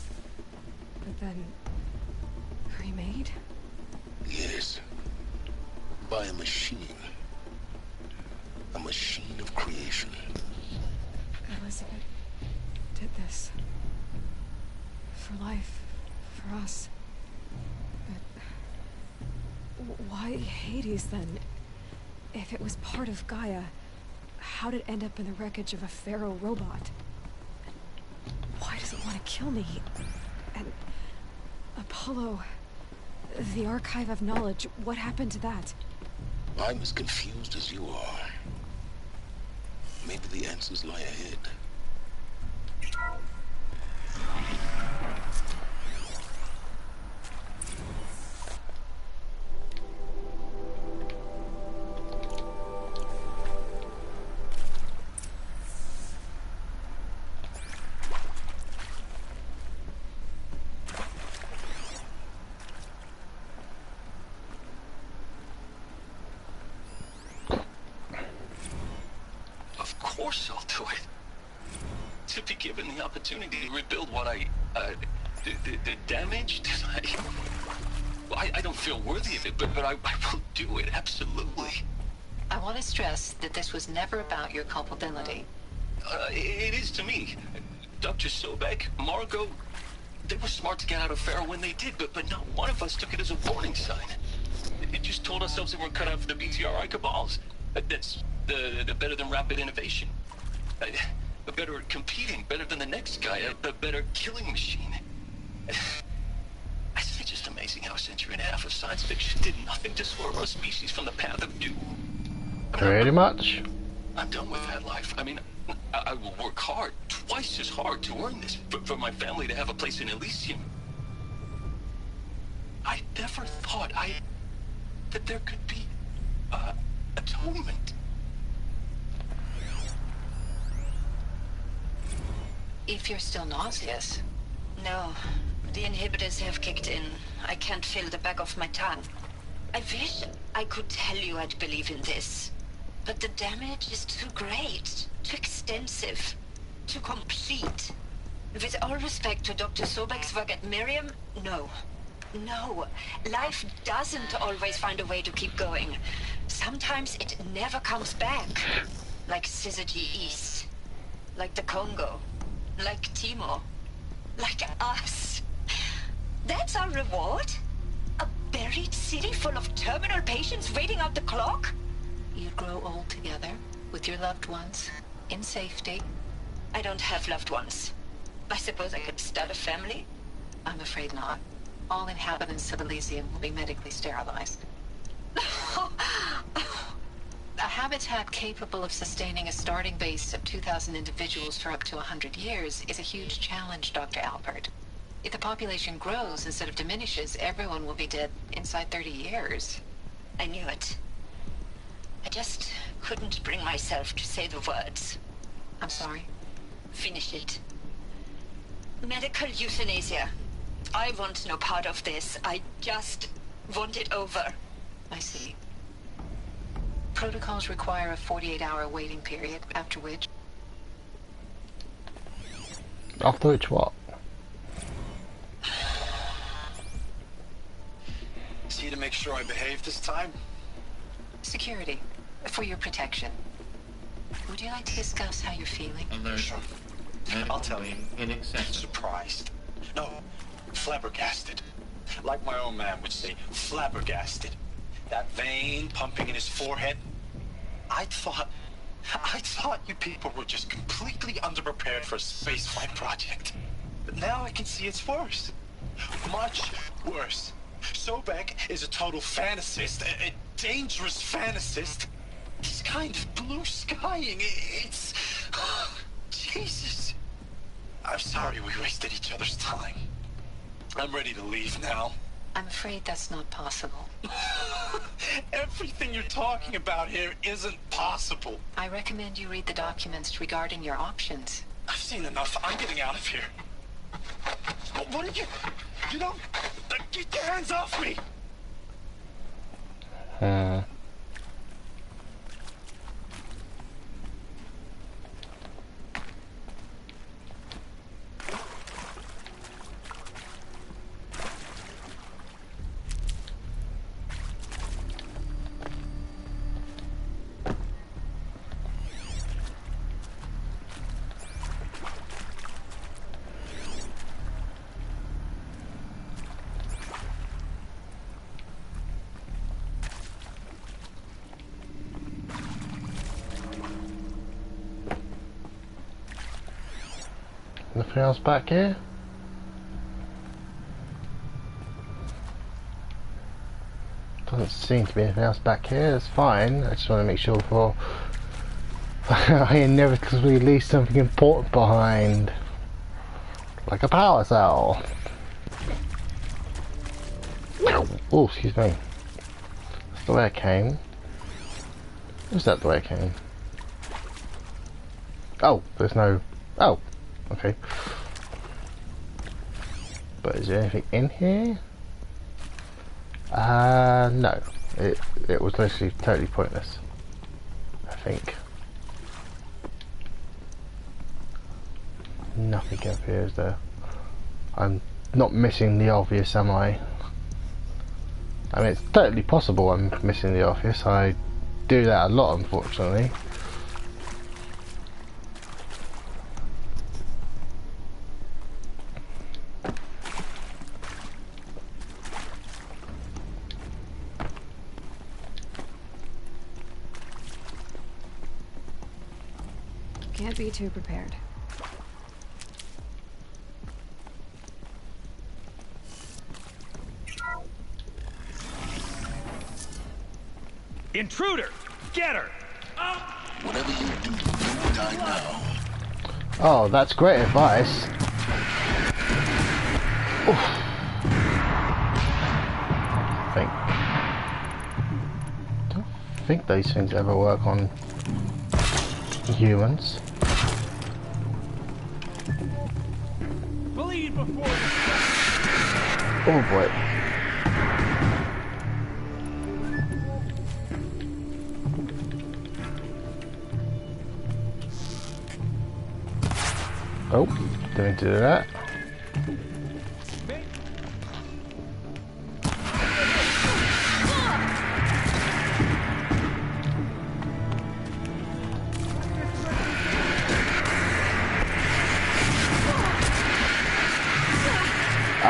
but then remade? Yes. By a machine. A machine of creation. Elizabeth did this. For life. For us. But why Hades then? If it was part of Gaia, how did it end up in the wreckage of a Pharaoh robot? And why does it want to kill me? And Apollo, the archive of knowledge, what happened to that? I'm as confused as you are. Maybe the answers lie ahead. Of course I'll do it. To be given the opportunity to rebuild what the damage that I don't feel worthy of it, but I will do it, absolutely. I want to stress that this was never about your culpability. It is to me. Dr. Sobek, Margot, they were smart to get out of Pharaoh when they did, but not one of us took it as a warning sign. It just told ourselves they weren't cut out for the BTRI cabals. That's the better than rapid innovation. A better at competing, better than the next guy, a better killing machine. It's just amazing how a century and a half of science fiction did nothing to swerve our species from the path of doom. Pretty much. I'm done with that life. I mean, I will work hard, twice as hard to earn this, for my family to have a place in Elysium. I never thought that there could be, atonement. If you're still nauseous. No, the inhibitors have kicked in. I can't feel the back of my tongue. I wish I could tell you I'd believe in this. But the damage is too great, too extensive, too complete. With all respect to Dr. Sobek's work at Miriam, no. No, life doesn't always find a way to keep going. Sometimes it never comes back. Like Syzygy East. Like the Congo. Like Timor. Like us. That's our reward? A buried city full of terminal patients waiting out the clock? You'd grow old together, with your loved ones, in safety. I don't have loved ones. I suppose I could start a family? I'm afraid not. All inhabitants of Elysium will be medically sterilized. A habitat capable of sustaining a starting base of 2,000 individuals for up to 100 years is a huge challenge, Dr. Alpert. If the population grows instead of diminishes, everyone will be dead inside 30 years. I knew it. I just couldn't bring myself to say the words. I'm sorry? Finish it. Medical euthanasia. I want no part of this. I just want it over. I see. Protocols require a 48-hour waiting period, after which... After which what? See to make sure I behave this time? Security. For your protection. Would you like to discuss how you're feeling? Alert. Sure. I'll tell you. Inaccessible. Surprised. No, flabbergasted. Like my own man would say, flabbergasted. That vein pumping in his forehead. I thought you people were just completely underprepared for a spaceflight project. But now I can see it's worse. Much worse. Sobek is a total fantasist, a dangerous fantasist. He's kind of blue skying. It's... Jesus. I'm sorry we wasted each other's time. I'm ready to leave now. I'm afraid that's not possible. Everything you're talking about here isn't possible. I recommend you read the documents regarding your options. I've seen enough. I'm getting out of here. What are you... You don't... Get your hands off me! Nothing else back here? Doesn't seem to be anything else back here. It's fine. I just want to make sure before I inevitably leave something important behind, like a power cell. Oh, excuse me. That's the way I came. Is that the way I came? Oh, there's no... Oh, okay. But is there anything in here? No. It was literally totally pointless, I think. Nothing up here, is there? I'm not missing the obvious, am I? I mean, it's totally possible I'm missing the obvious. I do that a lot, unfortunately. Can't be too prepared. Intruder! Get her! Whatever you do, don't die now. Oh, that's great advice. Oof. Don't think these things ever work on humans. Bleed before. Oh boy. Oh, didn't do that.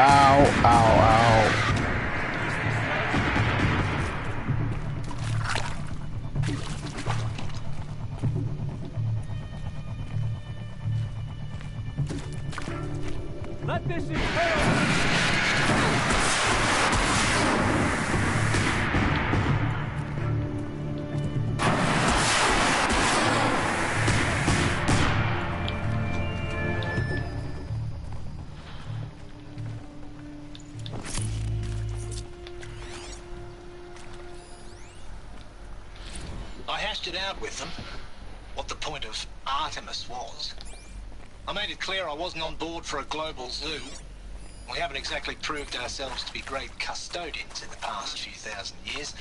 Ow, ow, ow. Let this impale. I hashed it out with them, what the point of Artemis was. I made it clear I wasn't on board for a global zoo. We haven't exactly proved ourselves to be great custodians in the past few thousand years.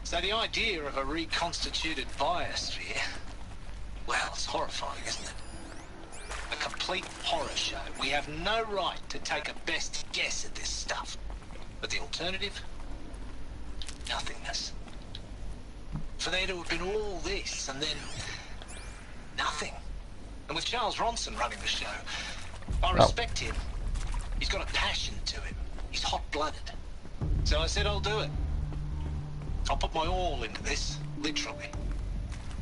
So the idea of a reconstituted biosphere, well, it's horrifying, isn't it? A complete horror show. We have no right to take a best guess at this stuff. But the alternative? Nothingness. For there to have been all this and then nothing. And with Charles Ronson running the show, I respect him. He's got a passion to him. He's hot-blooded. So I said I'll do it. I'll put my all into this, literally.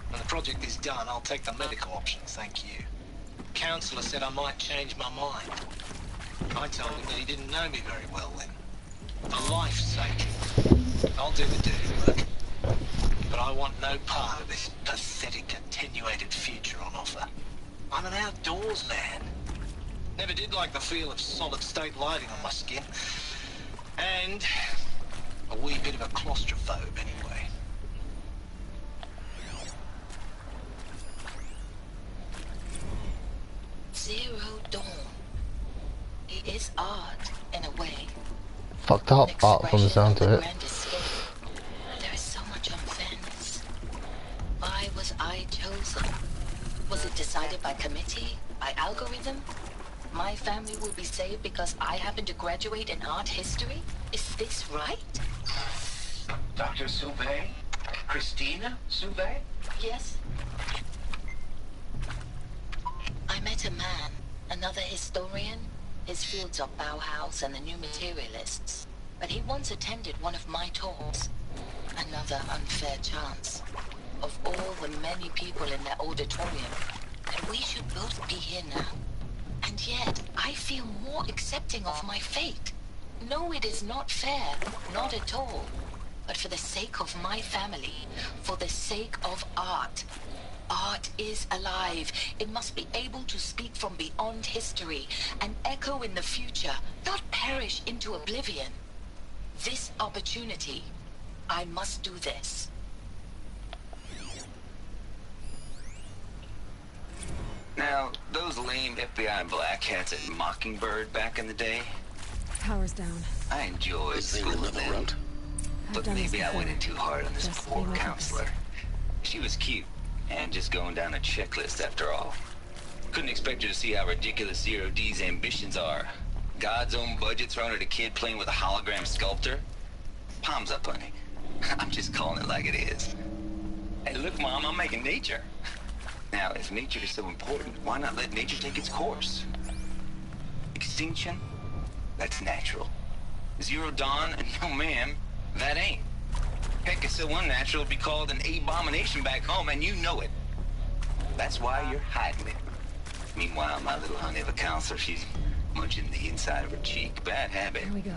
When the project is done, I'll take the medical option, thank you. Counselor said I might change my mind. I told him that he didn't know me very well then. For life's sake, I'll do the dirty work. But I want no part of this pathetic, attenuated future on offer. I'm an outdoors man. Never did like the feel of solid-state lighting on my skin. And a wee bit of a claustrophobe, anyway. Zero Dawn. It is art, in a way. Fucked up art from the sound of it. There is so much unfairness. Why was I chosen? Was it decided by committee? By algorithm? My family will be saved because I happen to graduate in art history? Is this right? Dr. Sauvé? Christina Sauvé? Yes. I met a man, another historian. His fields are Bauhaus and the New Materialists. But he once attended one of my talks. Another unfair chance. Of all the many people in that auditorium, and we should both be here now. And yet, I feel more accepting of my fate. No, it is not fair, not at all. But for the sake of my family, for the sake of art. Art is alive. It must be able to speak from beyond history and echo in the future, not perish into oblivion. This opportunity, I must do this. Now, those lame FBI black hats at Mockingbird back in the day, Power's down. I enjoyed schooling them. But maybe I went in too hard on this poor counselor. She was cute, and just going down a checklist after all. Couldn't expect her to see how ridiculous Zero D's ambitions are. God's own budget thrown at a kid playing with a hologram sculptor. Palms up, honey. I'm just calling it like it is. Hey, look, Mom, I'm making nature. Now, if nature is so important, why not let nature take its course? Extinction? That's natural. Zero Dawn? No, ma'am, that ain't. Heck, it's so unnatural it'd be called an abomination back home, and you know it. That's why you're hiding it. Meanwhile, my little honey of a counselor, she's munching the inside of her cheek. Bad habit. Here we go.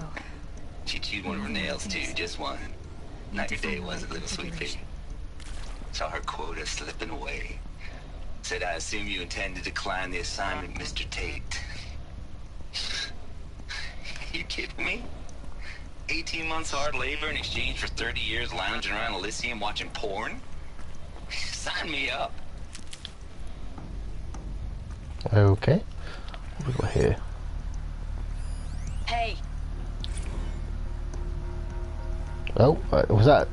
She chewed one of her nails, too, just one. Not your day, was it, little sweet pea? Saw her quota slipping away. Said, I assume you intend to decline the assignment, Mr. Tate. You kidding me? 18 months hard labor in exchange for 30 years lounging around Elysium watching porn? Sign me up. Okay. What have we got here? Hey. Oh, was that?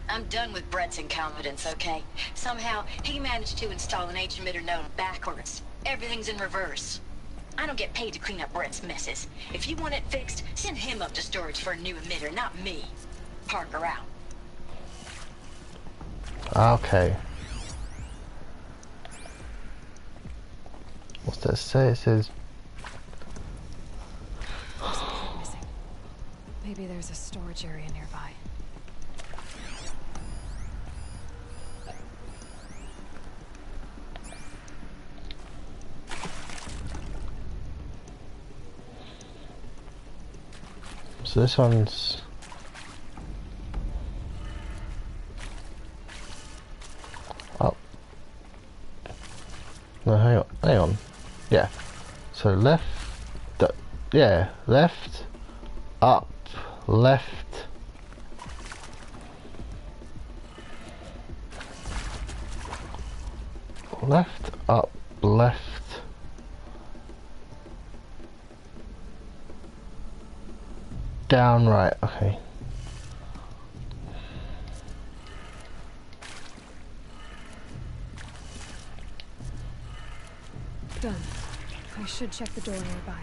I'm done with Brett's incompetence, okay? Somehow, he managed to install an H-emitter node backwards. Everything's in reverse. I don't get paid to clean up Brett's messes. If you want it fixed, send him up to storage for a new emitter, not me. Parker out. Okay. What's that say? It says... Maybe there's a storage area nearby. So this one's... up. No, hang on. Yeah. So left... yeah, left, up, left. Left, up, left. Down, right, okay. Done. I should check the door nearby.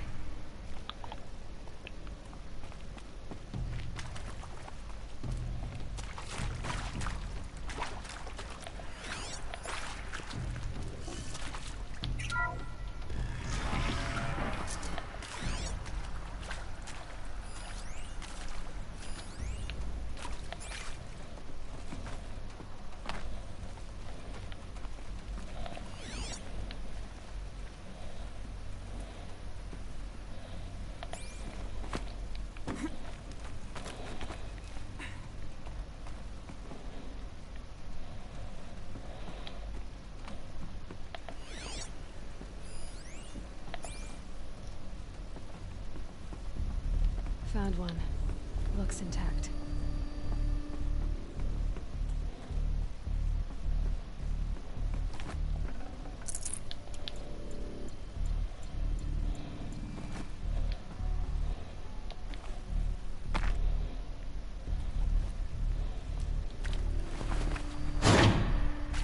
Found one. Looks intact.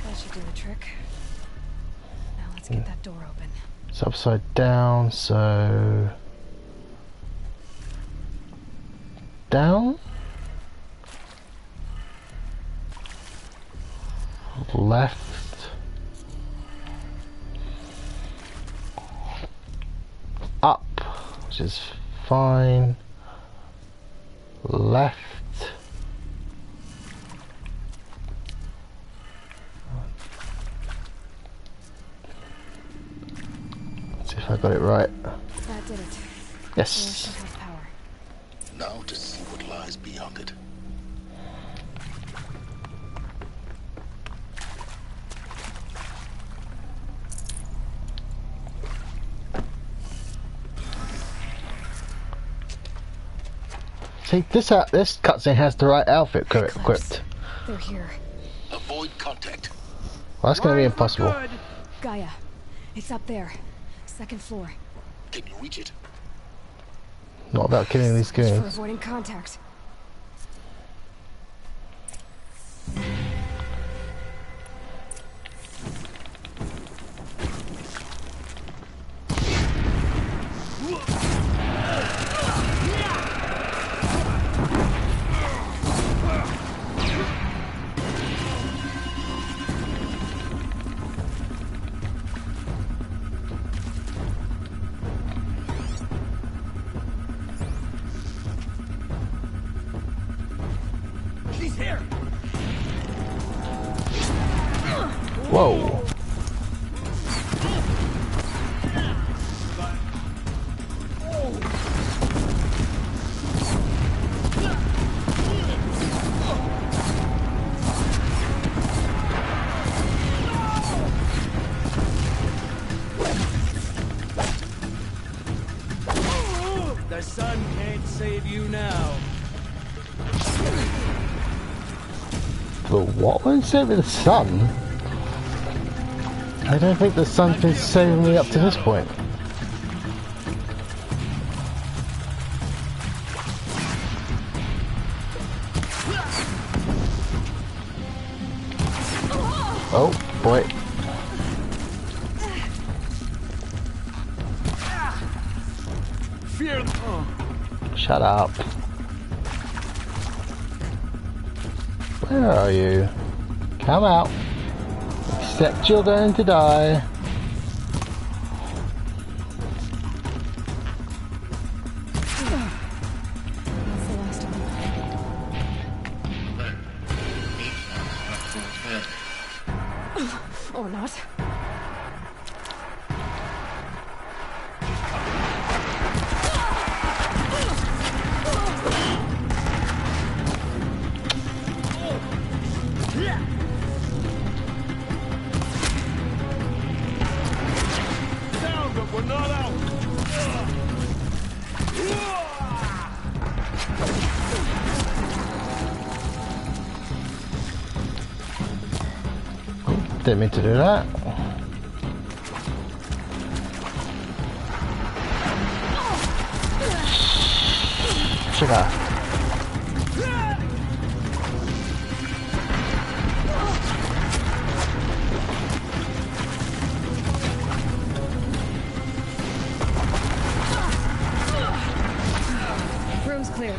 That should do the trick. Now let's get that door open. It's upside down, so... down, left, up, which is fine, left, let's see if I got it right. That did it. Yes. Now to see what lies beyond it. See, this cutscene has the right outfit equipped. They're here. Avoid contact. Well, that's going to be impossible. Gaia, it's up there. Second floor. Can you reach it? Not about killing these For goons. avoiding contact. Whoa. The what won't save me? The sun? I don't think the sun's been saving me up to this point. Oh boy. Shut up. Where are you? Come out. Except you're going to die. Or not. Didn't mean to do that. Sugar. Room's clear.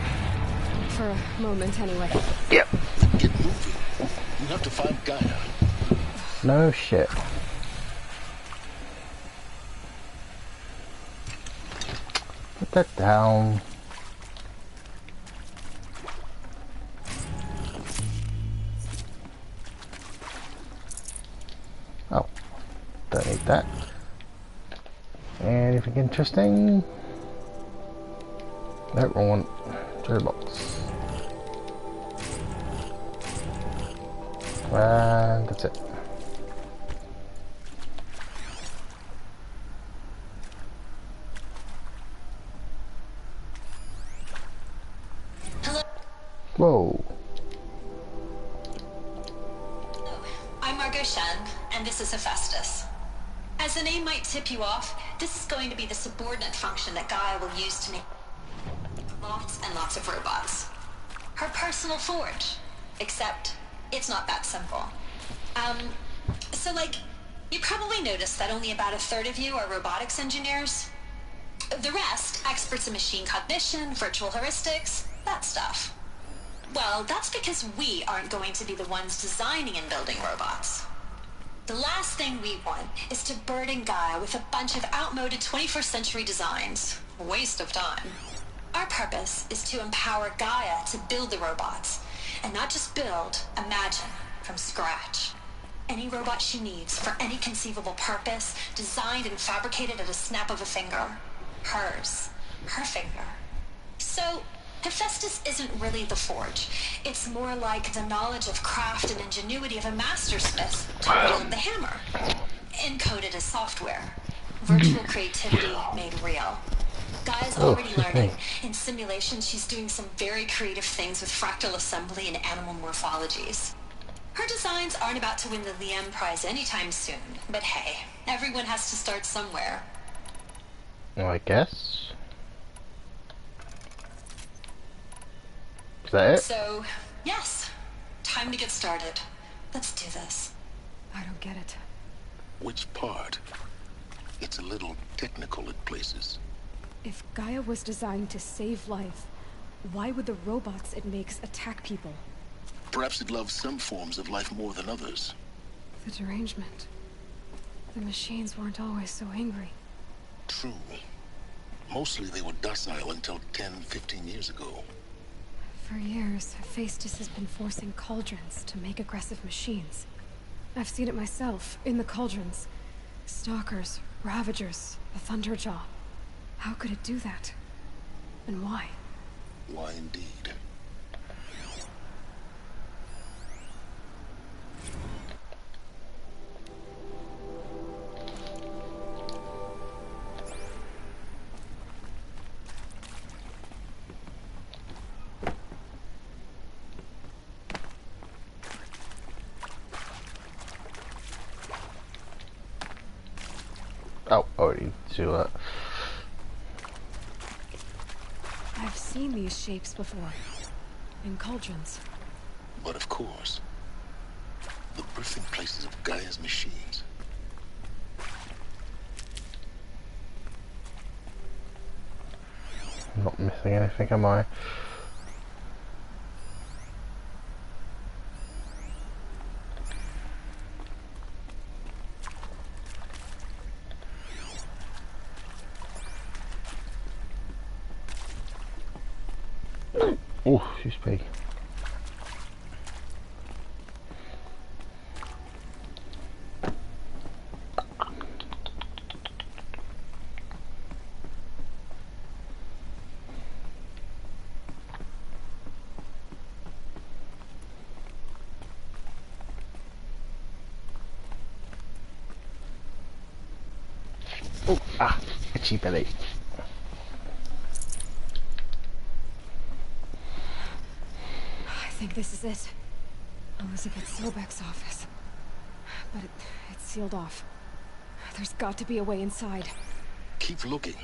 For a moment, anyway. Yep. Get moving. You have to find Gaia. No shit. Put that down. Oh, don't need that. Anything interesting? No, wrong one. Jewelry box. And that's it. Whoa. I'm Margot Shen, and this is Hephaestus. As the name might tip you off, this is going to be the subordinate function that Gaia will use to make lots and lots of robots. Her personal forge. Except, it's not that simple. So you probably noticed that only about a third of you are robotics engineers. The rest, experts in machine cognition, virtual heuristics, that stuff. Well, that's because we aren't going to be the ones designing and building robots. The last thing we want is to burden Gaia with a bunch of outmoded 21st century designs. Waste of time. Our purpose is to empower Gaia to build the robots, and not just build, imagine, from scratch. Any robot she needs for any conceivable purpose, designed and fabricated at a snap of a finger. Hers. Her finger. So, Hephaestus isn't really the forge. It's more like the knowledge of craft and ingenuity of a mastersmith to wield the hammer. Encoded as software. Virtual creativity made real. Gaia's already learning. In simulations, she's doing some very creative things with fractal assembly and animal morphologies. Her designs aren't about to win the Liam Prize anytime soon, but hey, everyone has to start somewhere. Well, I guess. Is that it? So, yes. Time to get started. Let's do this. I don't get it. Which part? It's a little technical at places. If Gaia was designed to save life, why would the robots it makes attack people? Perhaps it loves some forms of life more than others. The derangement. The machines weren't always so angry. True. Mostly they were docile until 10, 15 years ago. For years, Hephaestus has been forcing cauldrons to make aggressive machines. I've seen it myself, in the cauldrons. Stalkers, Ravagers, the Thunderjaw. How could it do that? And why? Why indeed? Oh, already do that. I've seen these shapes before. In cauldrons. But of course, the birthing places of Gaia's machines. I'm not missing anything, am I? Oh, she's big. Oh, ah, itchy belly. I think this is it. Elizabeth Sobek's office. But it's sealed off. There's got to be a way inside. Keep looking.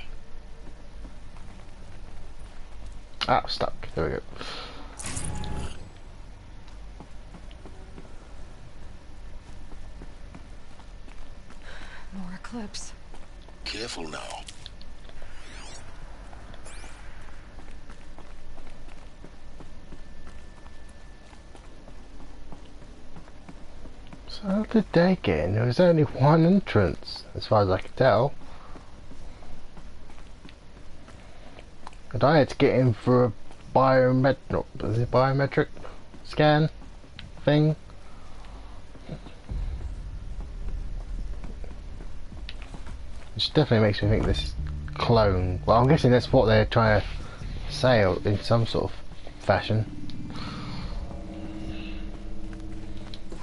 Ah, stuck. There we go. More eclipse. Careful now. So how did they get in? There was only one entrance, as far as I could tell. And I had to get in for a biometric scan thing. Which definitely makes me think this is clone. Well, I'm guessing that's what they're trying to say in some sort of fashion.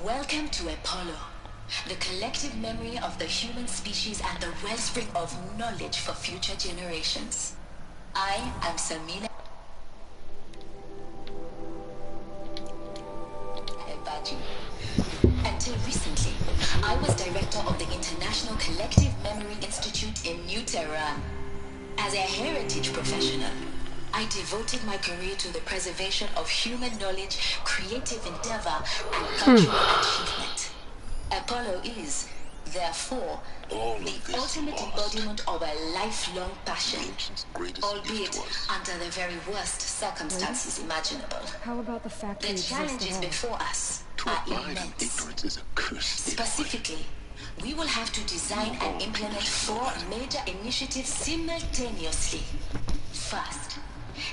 Welcome to Apollo, the collective memory of the human species and the wellspring of knowledge for future generations. I am Samina Hebaji. Until recently, I was director of the International Collective Memory Institute in New Tehran. As a heritage professional, I devoted my career to the preservation of human knowledge, creative endeavor, and cultural achievement. Apollo is, therefore, the ultimate embodiment of a lifelong passion, albeit under the very worst circumstances imaginable. How about the fact The challenges before us are immense. Ignorance is a curse. Specifically, we will have to design and implement 4 major initiatives simultaneously. First,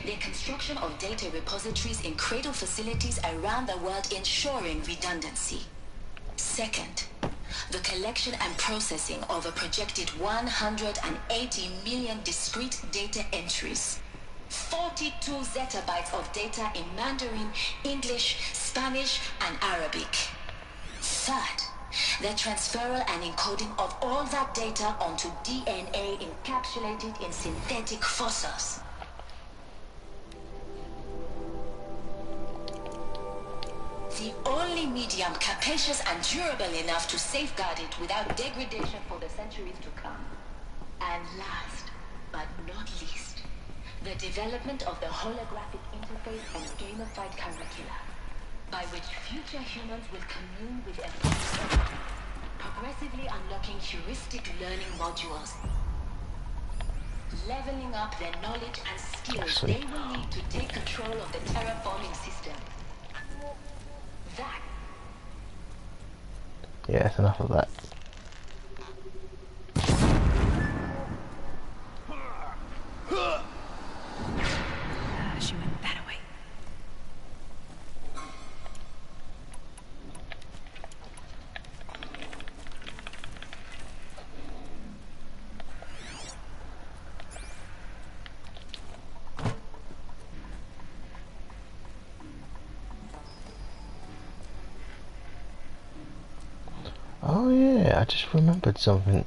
the construction of data repositories in cradle facilities around the world, ensuring redundancy. Second, the collection and processing of a projected 180 million discrete data entries. 42 zettabytes of data in Mandarin, English, Spanish, and Arabic. Third, the transferal and encoding of all that data onto DNA encapsulated in synthetic fossils. The only medium capacious and durable enough to safeguard it without degradation for the centuries to come. And last, but not least, the development of the holographic interface and gamified curricula, by which future humans will commune with evolution, progressively unlocking heuristic learning modules, leveling up their knowledge and skills they will need to take control of the terraforming system. That. Yeah, that's enough of that. She went that way. Oh yeah, I just remembered something.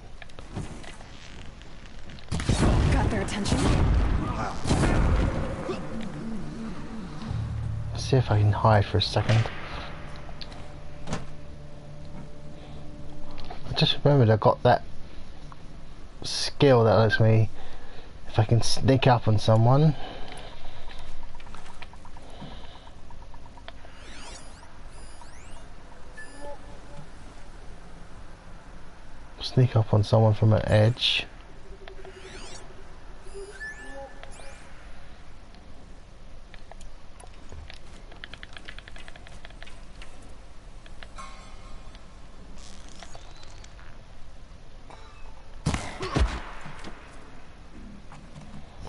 Got their attention? Let's see if I can hide for a second. I just remembered I got that skill that lets me, if I can sneak up on someone. Sneak up on someone from an edge.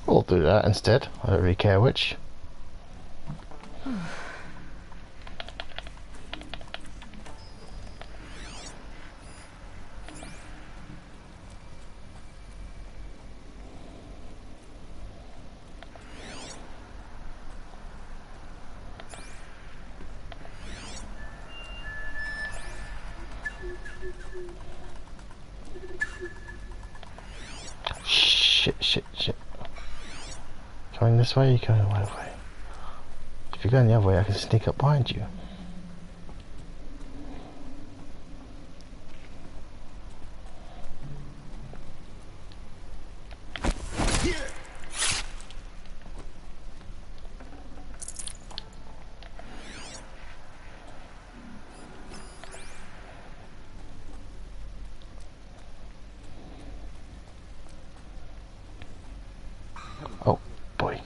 We'll do that instead. I don't really care which. Shit. Going this way, you're going the other way. If you're going the other way, I can sneak up behind you. Oh boy.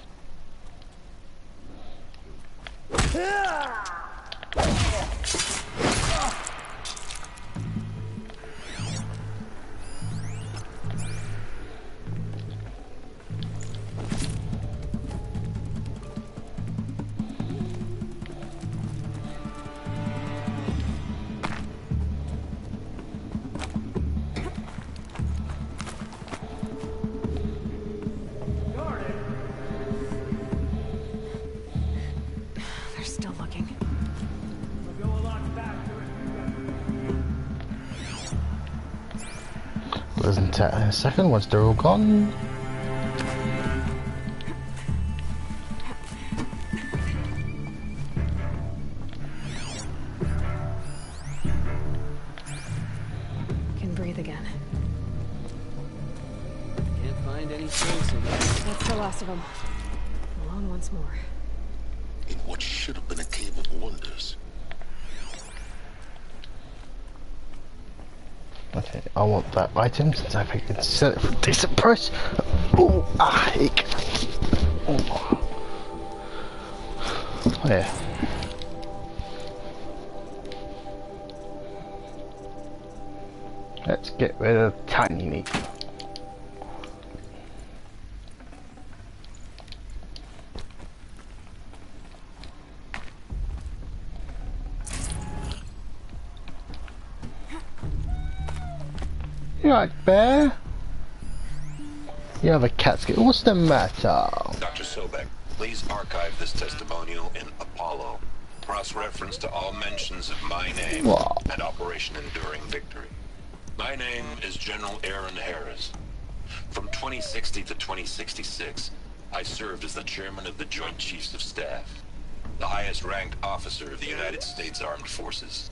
Doesn't take a second once they're all gone. Can breathe again. Can't find any trace of it. That's the last of them. Alone once more. In what should have been a cave of wonders. Okay, I want that item since I think I can sell it for a decent price. Ooh, ick. Oh yeah. Let's get rid of tiny meat. You right, bear? You have a cat skin. What's the matter? Dr. Sobek, please archive this testimonial in Apollo. Cross-reference to all mentions of my name and Operation Enduring Victory. My name is General Aaron Harris. From 2060 to 2066, I served as the chairman of the Joint Chiefs of Staff, the highest-ranked officer of the United States Armed Forces.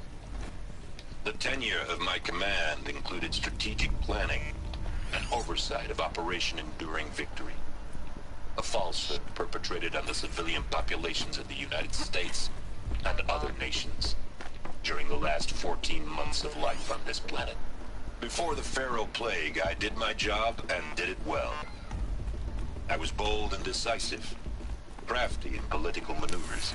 The tenure of my command included strategic planning and oversight of Operation Enduring Victory, a falsehood perpetrated on the civilian populations of the United States and other nations during the last 14 months of life on this planet. Before the Pharaoh Plague, I did my job and did it well. I was bold and decisive, crafty in political maneuvers.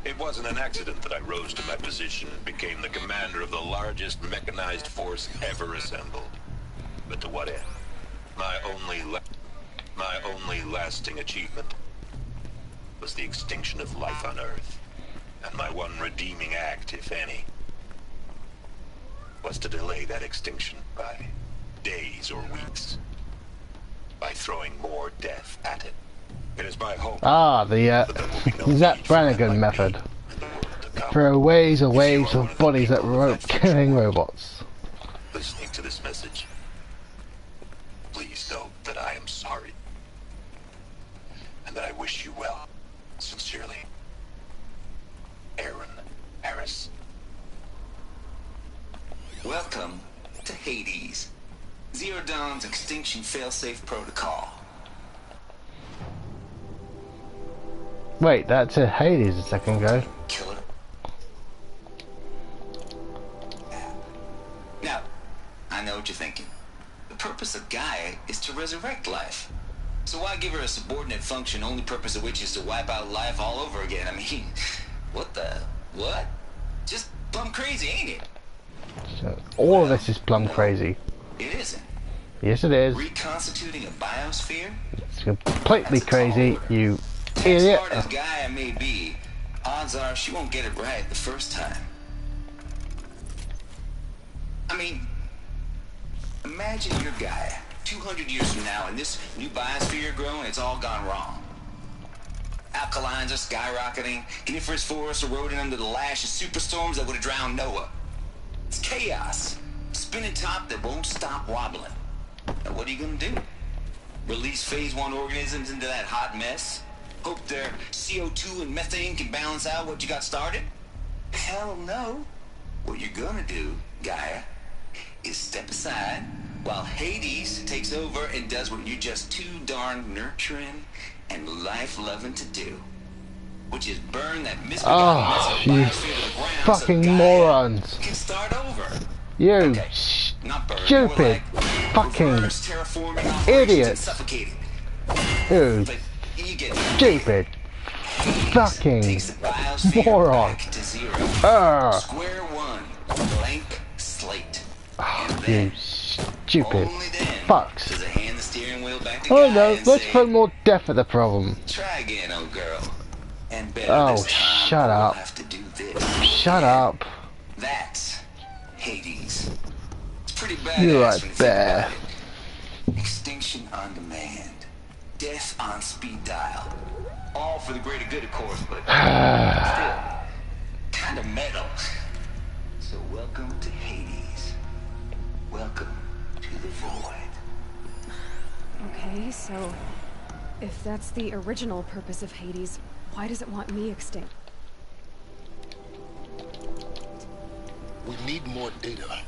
It wasn't an accident that I rose to my position and became the commander of the largest mechanized force ever assembled. But to what end? My only lasting achievement was the extinction of life on Earth. And my one redeeming act, if any, was to delay that extinction by days or weeks, by throwing more death at it. It is my hope. Zach Brannigan method. Throw waves and waves of bodies at killing robots. Listening to this message, please know that I am sorry, and that I wish you well. Sincerely, Aaron Harris. Welcome to Hades. Zero Dawn's extinction failsafe protocol. Wait, that said Hades a second ago. Killer. Now, I know what you're thinking. The purpose of Gaia is to resurrect life. So why give her a subordinate function, only purpose of which is to wipe out life all over again? I mean, what? Just plumb crazy, ain't it? So, all of this is plumb crazy. It isn't. Yes, it is. Reconstituting a biosphere? It's completely crazy, you As idiot. smart as Gaia may be, odds are she won't get it right the first time. I mean, imagine you're Gaia, 200 years from now, and this new biosphere you're growing, it's all gone wrong. Alkalines are skyrocketing, coniferous forests eroding under the lash of superstorms that would have drowned Noah. It's chaos. Spinning top that won't stop wobbling. Now what are you gonna do? Release phase 1 organisms into that hot mess? Hope their CO2 and methane can balance out what you got started? Hell no. What you're gonna do, Gaia, is step aside while Hades takes over and does what you're just too darn nurturing and life-loving to do. Which is burn that misbegotten mess of You biosphere to the ground fucking so Gaia morons. can start over. You Okay, not burn, stupid more like fucking reverse terraforming operations and idiots. suffocating. You But you get stupid fucking takes the biosphere moron. back to zero. Square one, blank slate. You stupid fucks. Does it hand the steering wheel back to Oh Gaia no, and let's say, put more depth at the problem. try again, old girl. And better Oh, this time, shut we'll up. have to do this. Shut up. That's Hades. It's pretty badass You when right you think there. about it. Extinction on demand. Death on speed dial. All for the greater good, of course, but still, kind of metal. So welcome to Hades. Welcome to the void. Okay, so if that's the original purpose of Hades, why does it want me extinct? We need more data.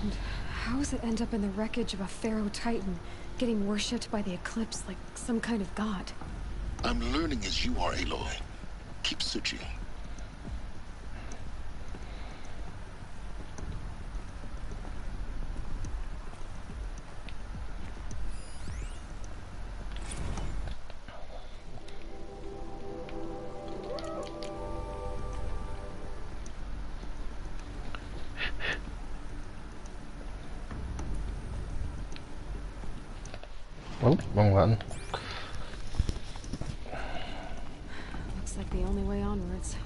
And how does it end up in the wreckage of a Pharaoh Titan, getting worshipped by the Eclipse like some kind of god? I'm learning as you are, Aloy. Keep searching. Oh, wrong button. Looks like the only way onwards.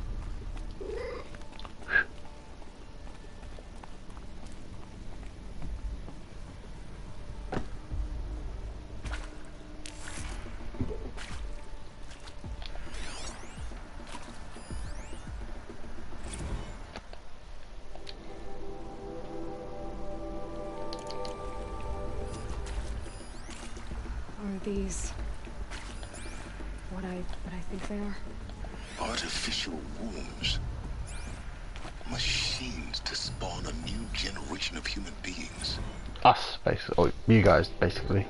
Are these what I think they are? Artificial wombs. Machines to spawn a new generation of human beings. Us, basically. Or you guys, basically.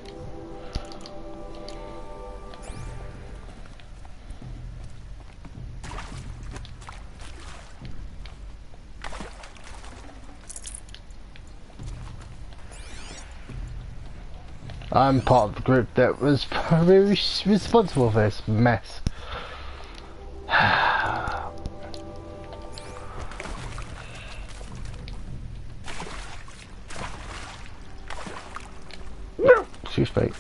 I'm part of the group that was probably responsible for this mess. Excuse me.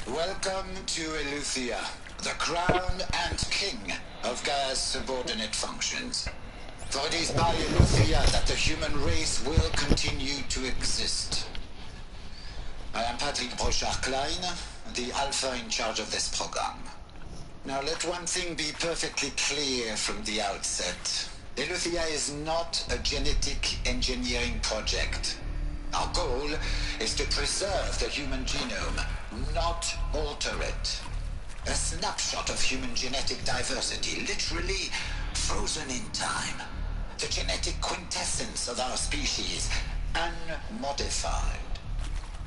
Welcome to Eleuthia, the crown and king of Gaia's subordinate functions. For it is by Eleuthia that the human race will continue to exist. I am Patrick Brochard-Klein, the Alpha in charge of this program. Now let one thing be perfectly clear from the outset. Eleuthia is not a genetic engineering project. Our goal is to preserve the human genome, not alter it. A snapshot of human genetic diversity, literally frozen in time. the genetic quintessence of our species, unmodified.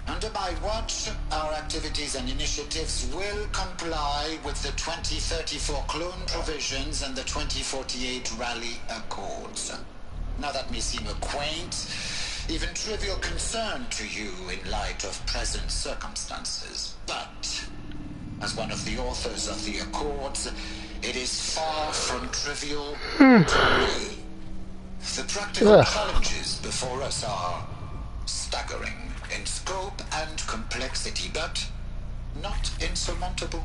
Under my watch, our activities and initiatives will comply with the 2034 clone provisions and the 2048 Rally Accords. Now that may seem a quaint, even trivial concern to you in light of present circumstances, but as one of the authors of the Accords, it is far from trivial to me. The practical challenges before us are staggering in scope and complexity, but not insurmountable.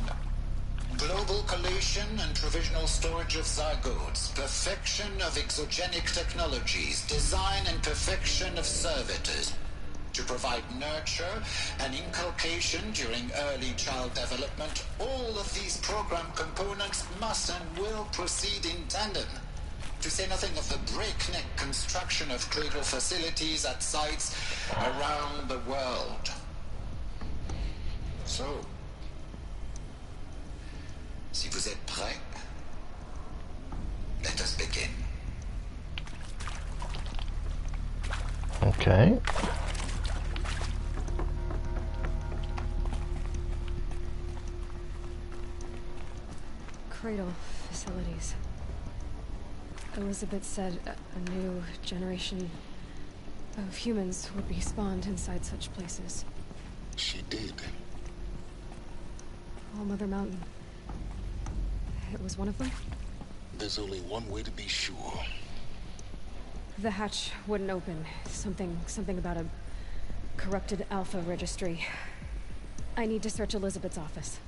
No. Global collation and provisional storage of zygotes, perfection of exogenic technologies, design and perfection of servitors, to provide nurture and inculcation during early child development. All of these program components must and will proceed in tandem, to say nothing of the breakneck construction of cradle facilities at sites around the world. So, si vous êtes prêts, let us begin. Okay. Cradle facilities. Elizabeth said a new generation of humans would be spawned inside such places. She did. All Mother Mountain. It was one of them? There's only one way to be sure. The hatch wouldn't open. Something about a corrupted Alpha registry. I need to search Elizabeth's office.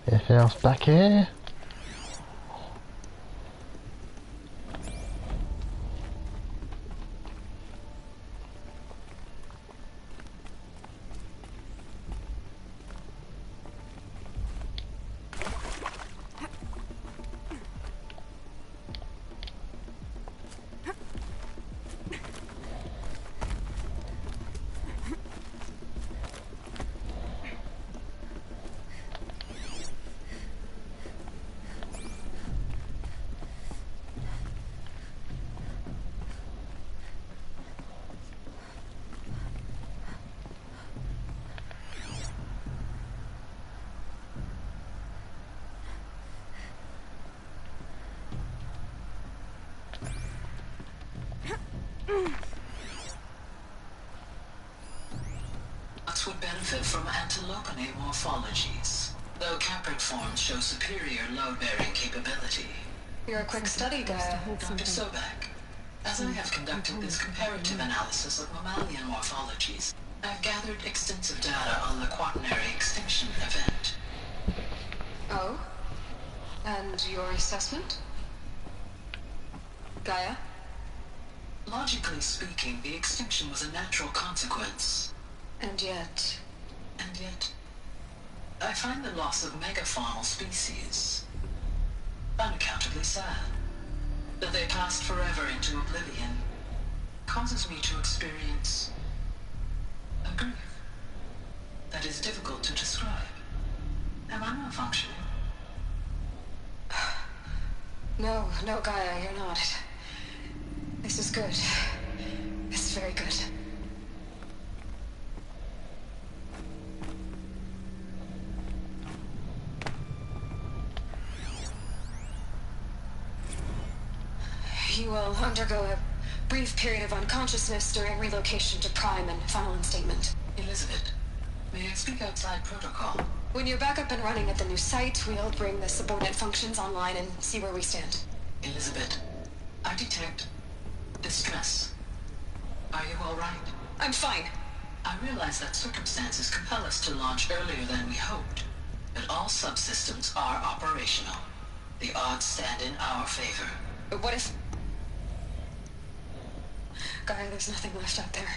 Anything else back here? Would benefit from antilopinate morphologies, though caprid forms show superior load-bearing capability. You're a quick study, Gaia. Dr. Sobek, as I have conducted this comparative analysis of mammalian morphologies, I've gathered extensive data on the quaternary extinction event. Oh? And your assessment? Gaia? Logically speaking, the extinction was a natural consequence. And yet, I find the loss of megafaunal species unaccountably sad. That they passed forever into oblivion causes me to experience a grief that is difficult to describe. Am I not functioning? No, Gaia, you're not. This is good. This is very good. You will undergo a brief period of unconsciousness during relocation to Prime and final instatement. Elizabeth, may I speak outside protocol? When you're back up and running at the new site, we'll bring the subordinate functions online and see where we stand. Elizabeth, I detect distress. Are you all right? I'm fine. I realize that circumstances compel us to launch earlier than we hoped, but all subsystems are operational. The odds stand in our favor. But what if... Gaia, there's nothing left out there.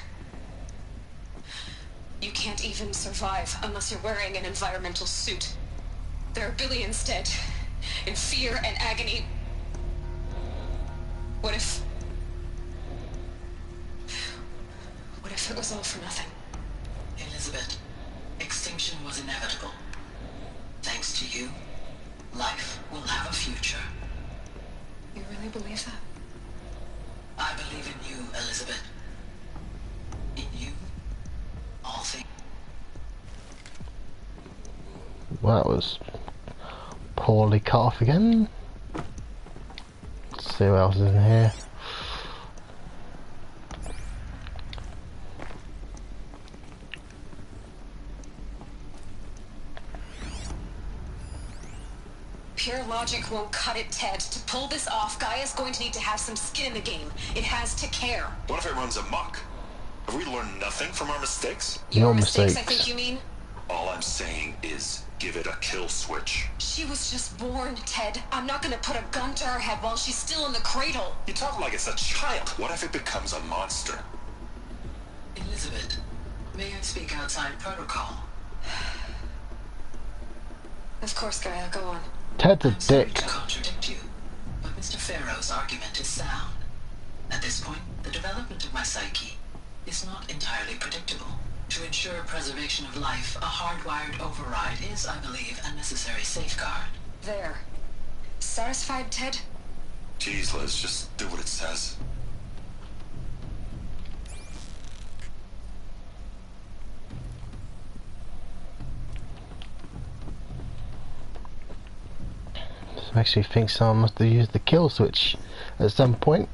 You can't even survive unless you're wearing an environmental suit. There are billions dead, in fear and agony. What if it was all for nothing? Elizabeth, extinction was inevitable. Thanks to you, life will have a future. You really believe that? I believe in you, Elizabeth. In you, all things. Well, that was poorly cut off again. Let's see what else is in here. Pure logic won't cut it, Ted. To pull this off, Gaia's going to need to have some skin in the game. It has to care. What if it runs amok? Have we learned nothing from our mistakes? Your mistakes. I think you mean? All I'm saying is, give it a kill switch. She was just born, Ted. I'm not gonna put a gun to her head while she's still in the cradle. You talk like it's a child. What if it becomes a monster? Elizabeth, may I speak outside protocol? Of course, Gaia, go on. Ted's a I'm sorry dick. to contradict you, but Mr. Farrow's argument is sound. At this point, the development of my psyche is not entirely predictable. To ensure preservation of life, a hardwired override is, I believe, a necessary safeguard. There. Satisfied, Ted? Jeez, Liz, just do what it says. This makes me think someone must have used the kill switch at some point.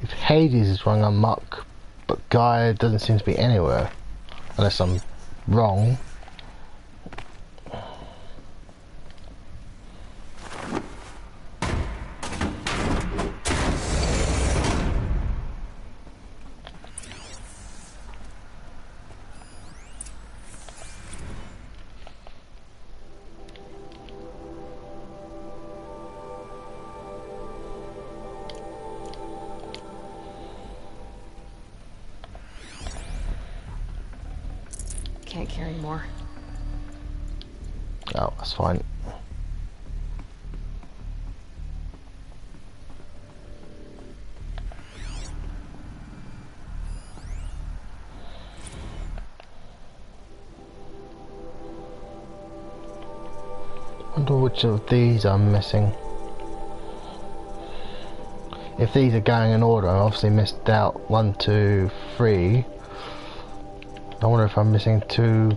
If Hades is running amok, but Gaia doesn't seem to be anywhere, unless I'm wrong. Can't carry more. Oh, that's fine. Wonder which of these I'm missing. If these are going in order, I obviously missed out 1, 2, 3. I wonder if I'm missing 2.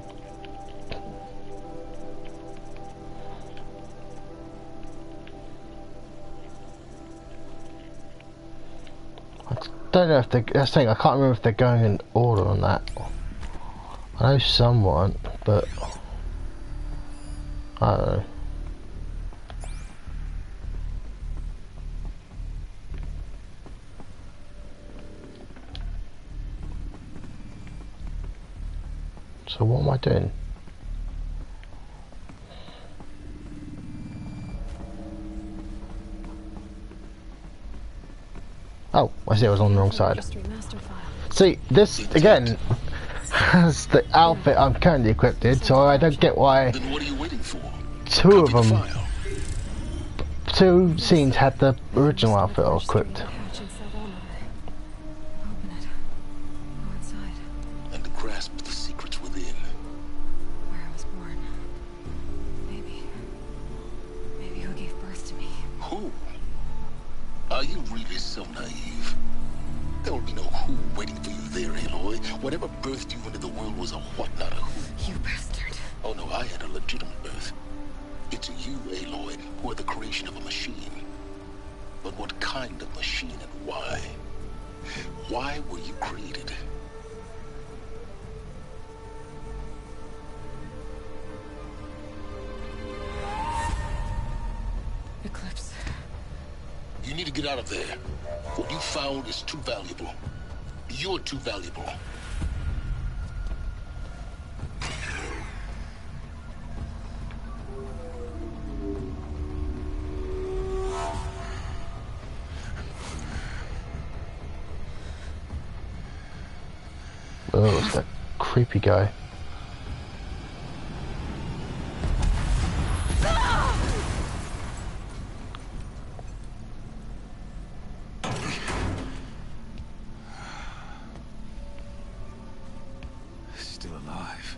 I don't know if they're. That's the thing, I can't remember if they're going in order on that. I know some weren't, but I don't know. So what am I doing? Oh, I see I was on the wrong side. See, this, again, has the outfit I'm currently equipped in, so I don't get why two of them, 2 scenes had the original outfit equipped. And to grasp the secrets within. Where I was born. Maybe who gave birth to me. Who? Are you really so naive? There will be no who waiting for you there, Aloy. Whatever birthed you into the world was a what, not a who. You bastard. Oh no, I had a legitimate birth. It's you, Aloy, who are the creation of a machine. But what kind of machine and why? Why were you created? Eclipse. You need to get out of there. What you found is too valuable. You're too valuable. Oh, it's that creepy guy. Still alive.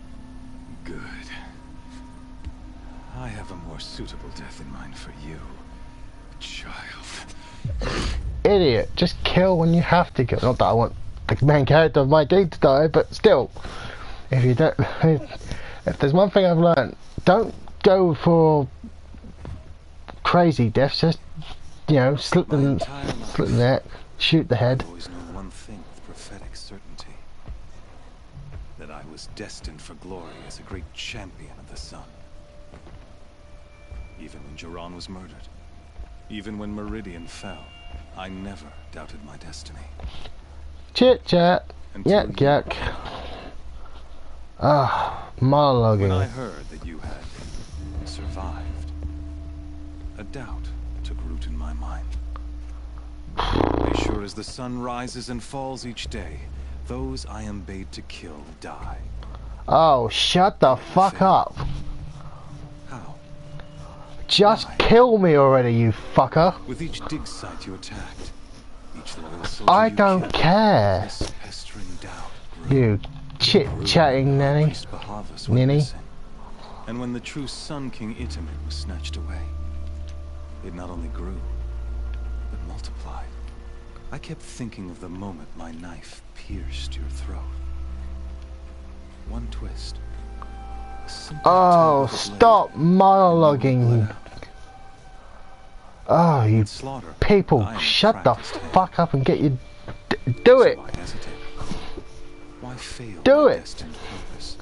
Good. I have a more suitable death in mind for you, child. Idiot, just kill when you have to kill. Not that I want the main character of my game to die, but still, if you don't, if there's one thing I've learned, don't go for crazy deaths. Just, you know, slit the neck, shoot the head. I've always known one thing with prophetic certainty: that I was destined for glory as a great champion of the sun. Even when Jiran was murdered, even when Meridian fell, I never doubted my destiny. Chit chat. Yuck yuck. Ah, monologuing. When I heard that you had survived, a doubt took root in my mind. As sure as the sun rises and falls each day, those I am bade to kill die. Oh, shut the fuck up. How? Just kill me already, you fucker. With each dig site you attacked, each loyal soldier I you don't killed, care. this pestering doubt grew. You chit-chatting nanny. Ninny. And when the true Sun King Itamen was snatched away, it not only grew, but multiplied. I kept thinking of the moment my knife pierced your throat. One twist. Oh, stop monologuing. Oh, you people, shut the fuck up and get your... Do it! Why fail Do my it! destined purpose?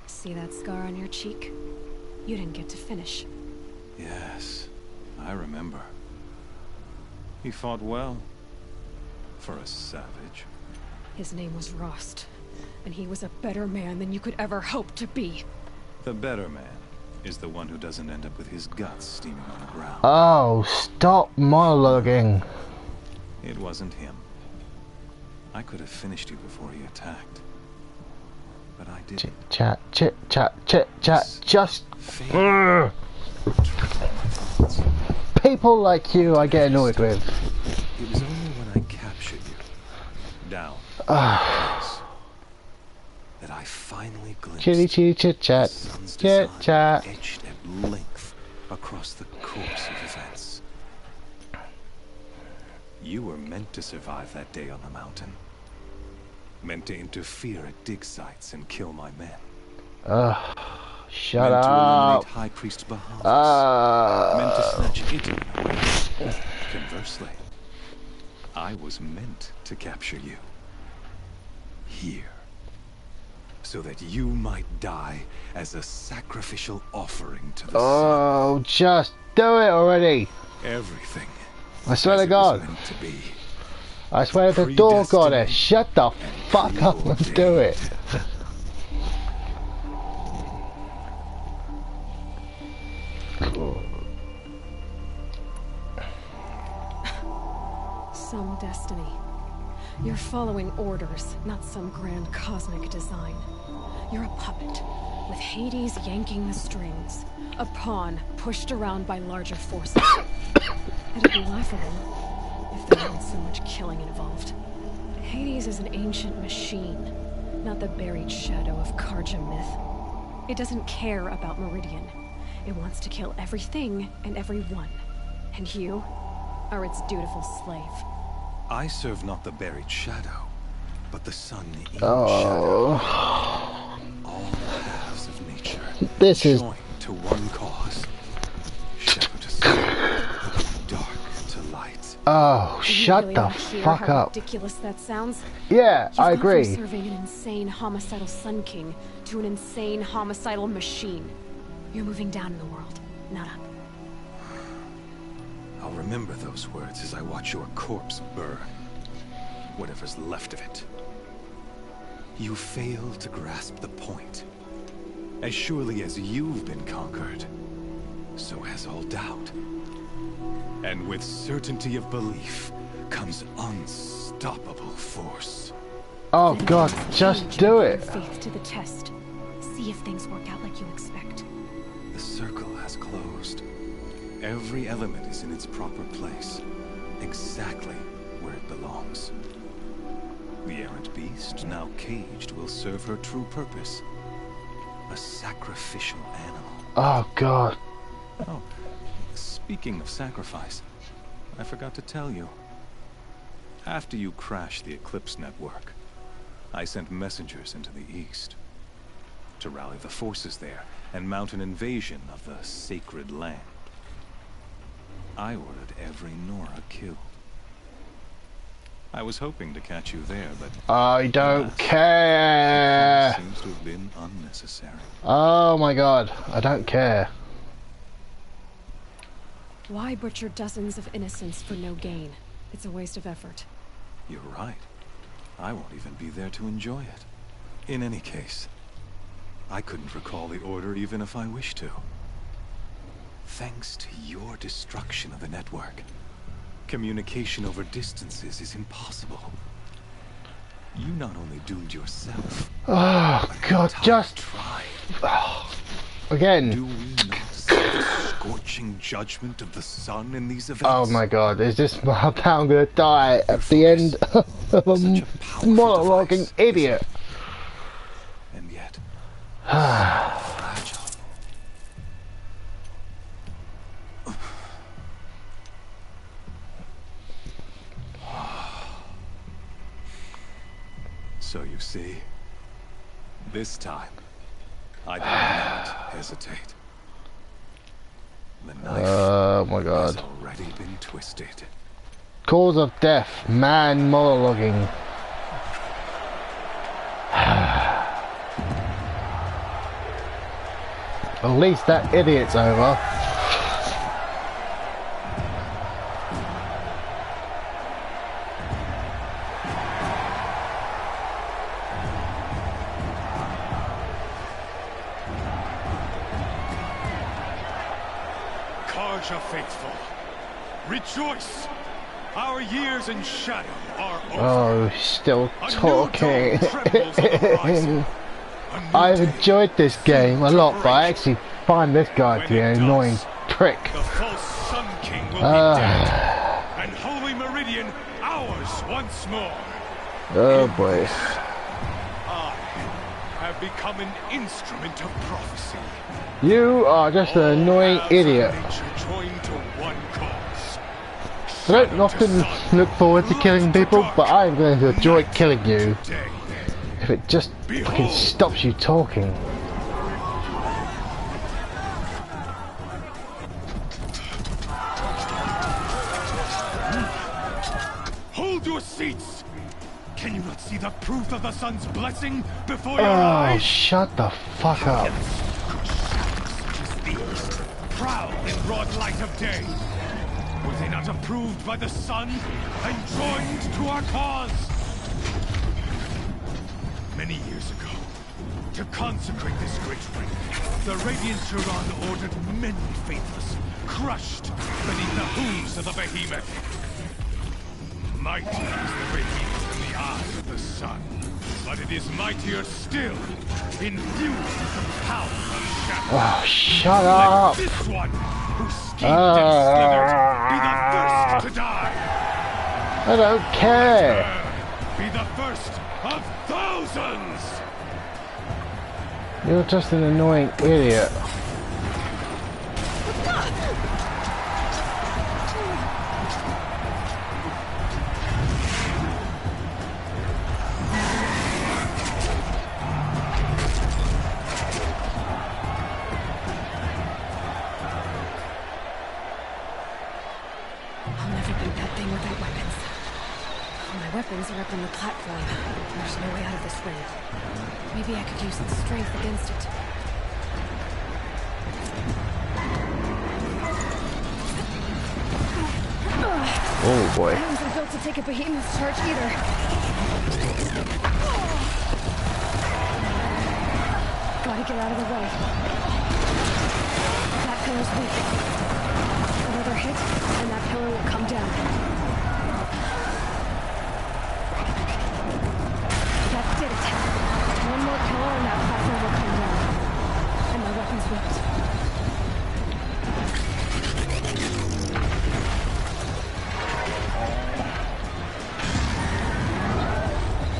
See that scar on your cheek? You didn't get to finish. Yes, I remember. He fought well. For a savage. His name was Rost, and he was a better man than you could ever hope to be. The better man is the one who doesn't end up with his guts steaming on the ground. Oh, stop monologuing. It wasn't him. I could have finished you before he attacked. But I didn't. Chit chat. Just... People like you I get annoyed with. It was only when I captured you, down, that I finally glimpsed Chit chat. etched at length across the course of events. You were meant to survive that day on the mountain. Meant to interfere at dig sites and kill my men. Shut meant up. to eliminate High Priest Bahamut. Meant to snatch Itamen away. Conversely, I was meant to capture you. Here. So that you might die as a sacrificial offering to the sun. Oh, just do it already. Everything. I swear to God. Meant to be. I swear to the door goddess. Shut the fuck up and do it. Some destiny. You're following orders, not some grand cosmic design. You're a puppet, with Hades yanking the strings. A pawn pushed around by larger forces. It'd be laughable if there weren't so much killing involved. Hades is an ancient machine, not the buried shadow of Karja myth. It doesn't care about Meridian. It wants to kill everything and everyone. And you are its dutiful slave. I serve not the buried shadow, but the sun in Oh. shadow. All halves of nature This is joined to one cause. Shadow to sun, dark to light. Oh, Do you shut really the want to hear fuck how up. ridiculous that sounds? Yeah, You've I gone from agree. serving an insane homicidal Sun King to an insane homicidal machine. You're moving down in the world, not up. I'll remember those words as I watch your corpse burn. Whatever's left of it. You fail to grasp the point. As surely as you've been conquered, so has all doubt. And with certainty of belief comes unstoppable force. Oh God, just do it. Faith to the test. See if things work out like you expect. The circle has closed. Every element is in its proper place, exactly where it belongs. The errand that beast, now caged, will serve her true purpose. A sacrificial animal. Oh, God. Oh, speaking of sacrifice, I forgot to tell you. After you crashed the Eclipse network, I sent messengers into the east to rally the forces there and mount an invasion of the sacred land. I ordered every Nora killed. I was hoping to catch you there, but I don't care. It seems to have been unnecessary. Oh my God, I don't care. Why butcher dozens of innocents for no gain? It's a waste of effort. You're right. I won't even be there to enjoy it. In any case, I couldn't recall the order even if I wished to. Thanks to your destruction of the network, communication over distances is impossible. You not only doomed yourself. Oh God, just try. Again. Do we not see the scorching judgment of the sun in these events? Oh my God, is this my town gonna die at the end of a monologuing idiot? And yet, fragile. So you see, this time, I did not hesitate. The knife oh my God. has already been twisted. Cause of death, man monologuing. At least that idiot's over. Karja faithful, rejoice! Our years in shadow are over. Oh, still talking. I've enjoyed this game a lot, but I actually find this guy to be an annoying prick. The false Sun King will be dead, and Holy Meridian ours once more. Oh boy. I have become an instrument of prophecy. You are just an annoying idiot. Joined to one cause. I don't often look forward to killing people, but I'm going to enjoy killing you. If it just fucking stops you talking. Hold your seats! Can you not see the proof of the sun's blessing before your Oh, eyes? shut the fuck up. Proud in broad light of day. Were they not approved by the sun and joined to our cause? Many years ago, to consecrate this great ring, the Radiant Turan ordered many faithless, crushed beneath the hooves of the behemoth. Mighty is the radiance in the eyes of the sun, but it is mightier still, infused with the power of shadow. Oh, shut up! Let this one, who schemed and slithered, be the first to die! I don't care! Be the first of thousands! You're just an annoying idiot. Weapons are up on the platform. There's no way out of this ring. Maybe I could use its strength against it. Oh boy. Hands are built to take a behemoth's charge either. Gotta get out of the way. That pillar's weak. Another hit, and that pillar will come down. That did it. One more pillar and that platform will come down. And my weapon's whipped.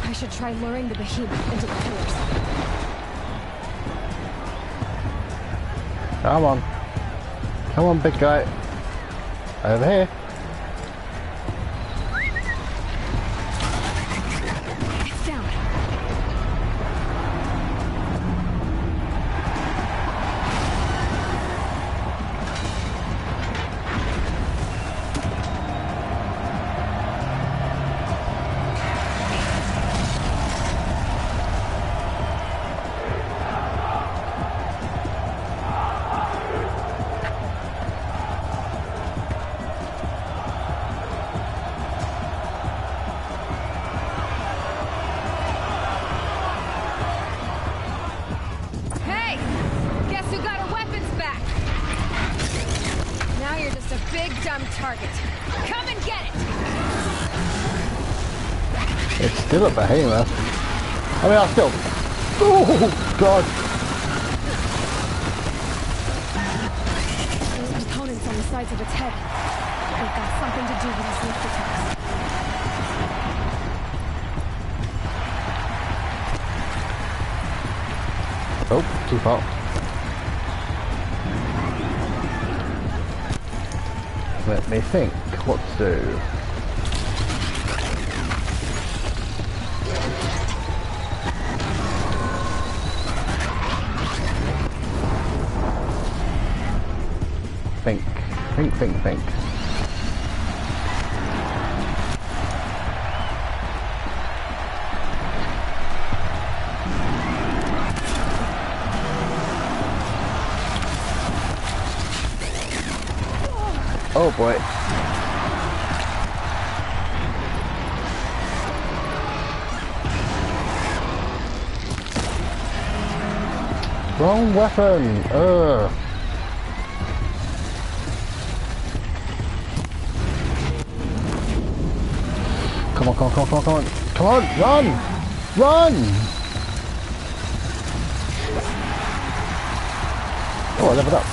I I should try luring the behemoth into the pillars. Come on. Come on, big guy. Over here. It's down. Hey! Guess who got her weapons back? Now you're just a big dumb target. Come and get it! It's still a behemoth. I mean, I'll still... Oh, God. Those components on the sides of its head. They've got something to do with his lift attacks. Oh, too far. Let me think what to do. Think. Oh boy. Wrong weapon. Ugh. Come on. Come on, run! Oh, I leveled up.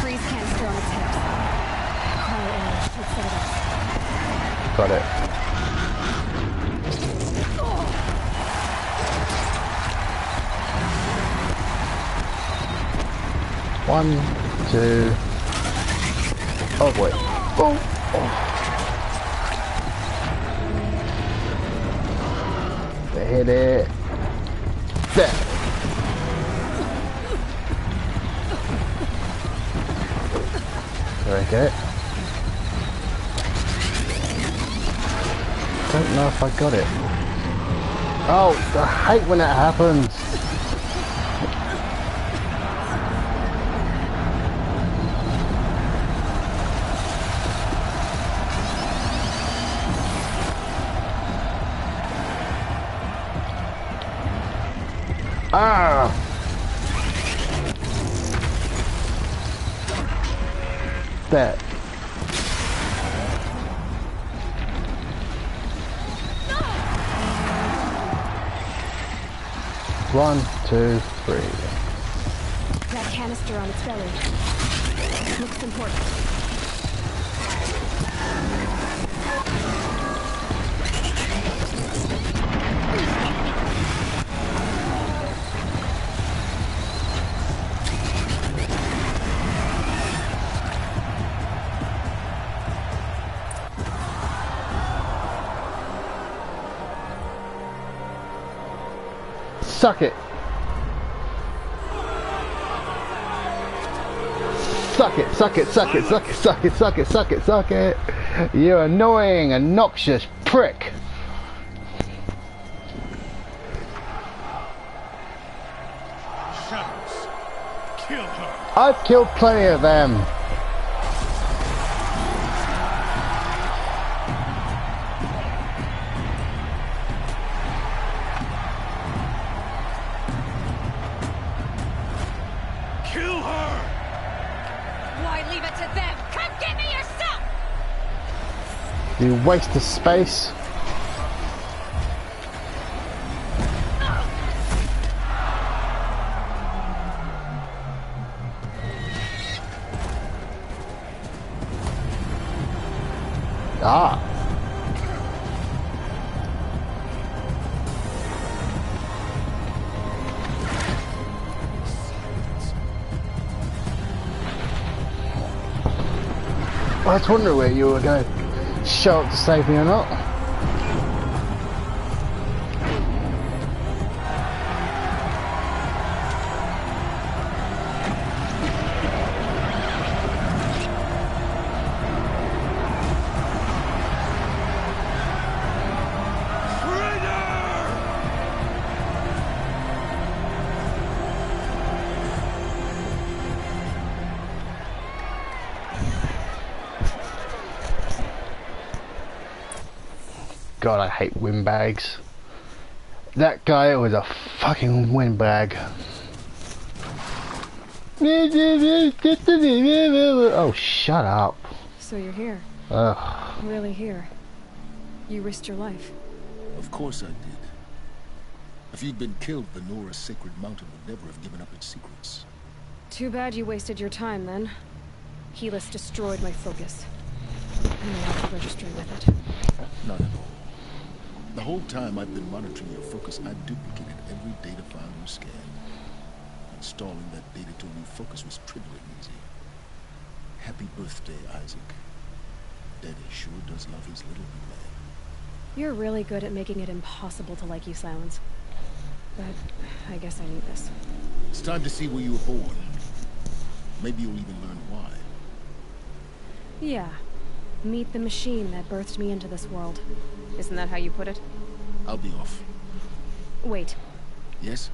Freeze canister on its head. Cryo arrow should set it off. Got it. One, two. Oh boy. Oh. They hit it. There. Did I get it? Don't know if I got it. Oh, I hate when that happens. Ah! That. One, two, three. That canister on its belly. Looks important. Suck it. Suck it. You annoying and noxious prick. Shadows. Kill her. I've killed plenty of them. You waste of space. Ah. I was wondering where you were going to show up to save me or not. God, I hate windbags. That guy was a fucking windbag. Oh, shut up. So you're here. Ugh. Really here. You risked your life. Of course I did. If you'd been killed, the Nora's sacred mountain would never have given up its secrets. Too bad you wasted your time then. Helis destroyed my focus. And I have to register with it. Not at all. The whole time I've been monitoring your focus, I've duplicated every data file you scanned. Installing that data to a new focus was trivially easy. Happy birthday, Isaac. Daddy sure does love his little man. You're really good at making it impossible to like you, Silence. But I guess I need this. It's time to see where you were born. Maybe you'll even learn why. Yeah. Meet the machine that birthed me into this world. Isn't that how you put it? I'll be off. Wait. Yes?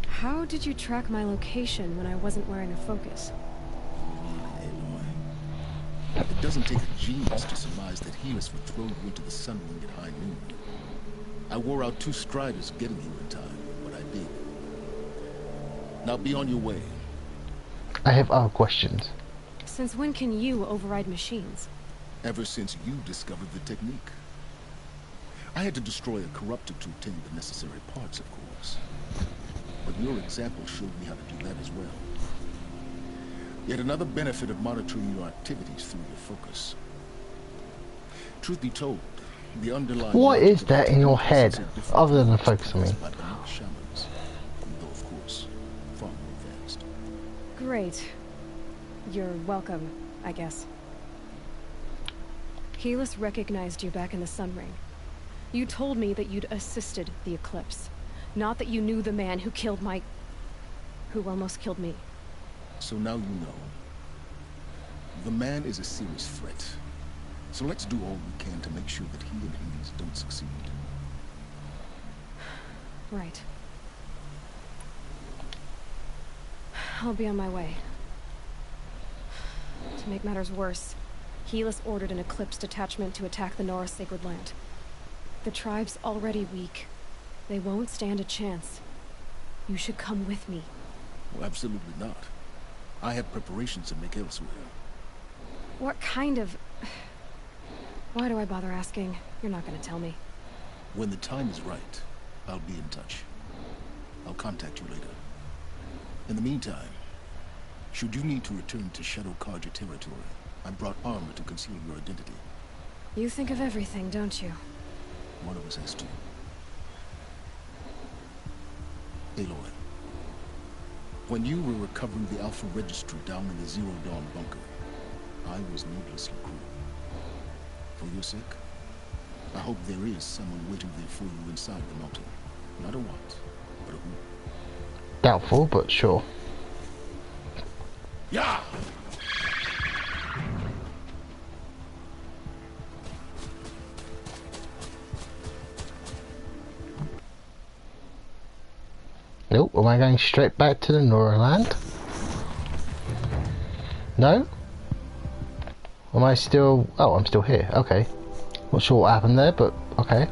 How did you track my location when I wasn't wearing a focus? It doesn't take a genius to surmise that Helis would throw you into the sun ring at high noon. I wore out 2 striders getting you in time, but I did. Now be on your way. I have other questions. Since when can you override machines? Ever since you discovered the technique. I had to destroy a corruptor to obtain the necessary parts, of course. But your example showed me how to do that as well. Yet another benefit of monitoring your activities through your focus. Truth be told, the underlying... What is that in your head, other than focus on me? Shamans, though of course, far more advanced. Great. You're welcome, I guess. Helis recognized you back in the Sun Ring. You told me that you'd assisted the Eclipse. Not that you knew the man who killed my... who almost killed me. So now you know. The man is a serious threat. So let's do all we can to make sure that he and Hades don't succeed. Right. I'll be on my way. To make matters worse, Helis ordered an Eclipse detachment to attack the Nora Sacred Land. The tribe's already weak. They won't stand a chance. You should come with me. Well, absolutely not. I have preparations to make elsewhere. What kind of... Why do I bother asking? You're not gonna tell me. When the time is right, I'll be in touch. I'll contact you later. In the meantime, should you need to return to Shadow Karja territory, I brought armor to conceal your identity. You think of everything, don't you? One of us has to. Aloy, when you were recovering the Alpha Registry down in the Zero Dawn bunker, I was needlessly cruel. For your sake, I hope there is someone waiting there for you inside the mountain. Not a what, but a who. Doubtful, but sure. Yeah! Nope, am I going straight back to the Nora land? No? Am I still... Oh, I'm still here, okay. Not sure what happened there, but okay.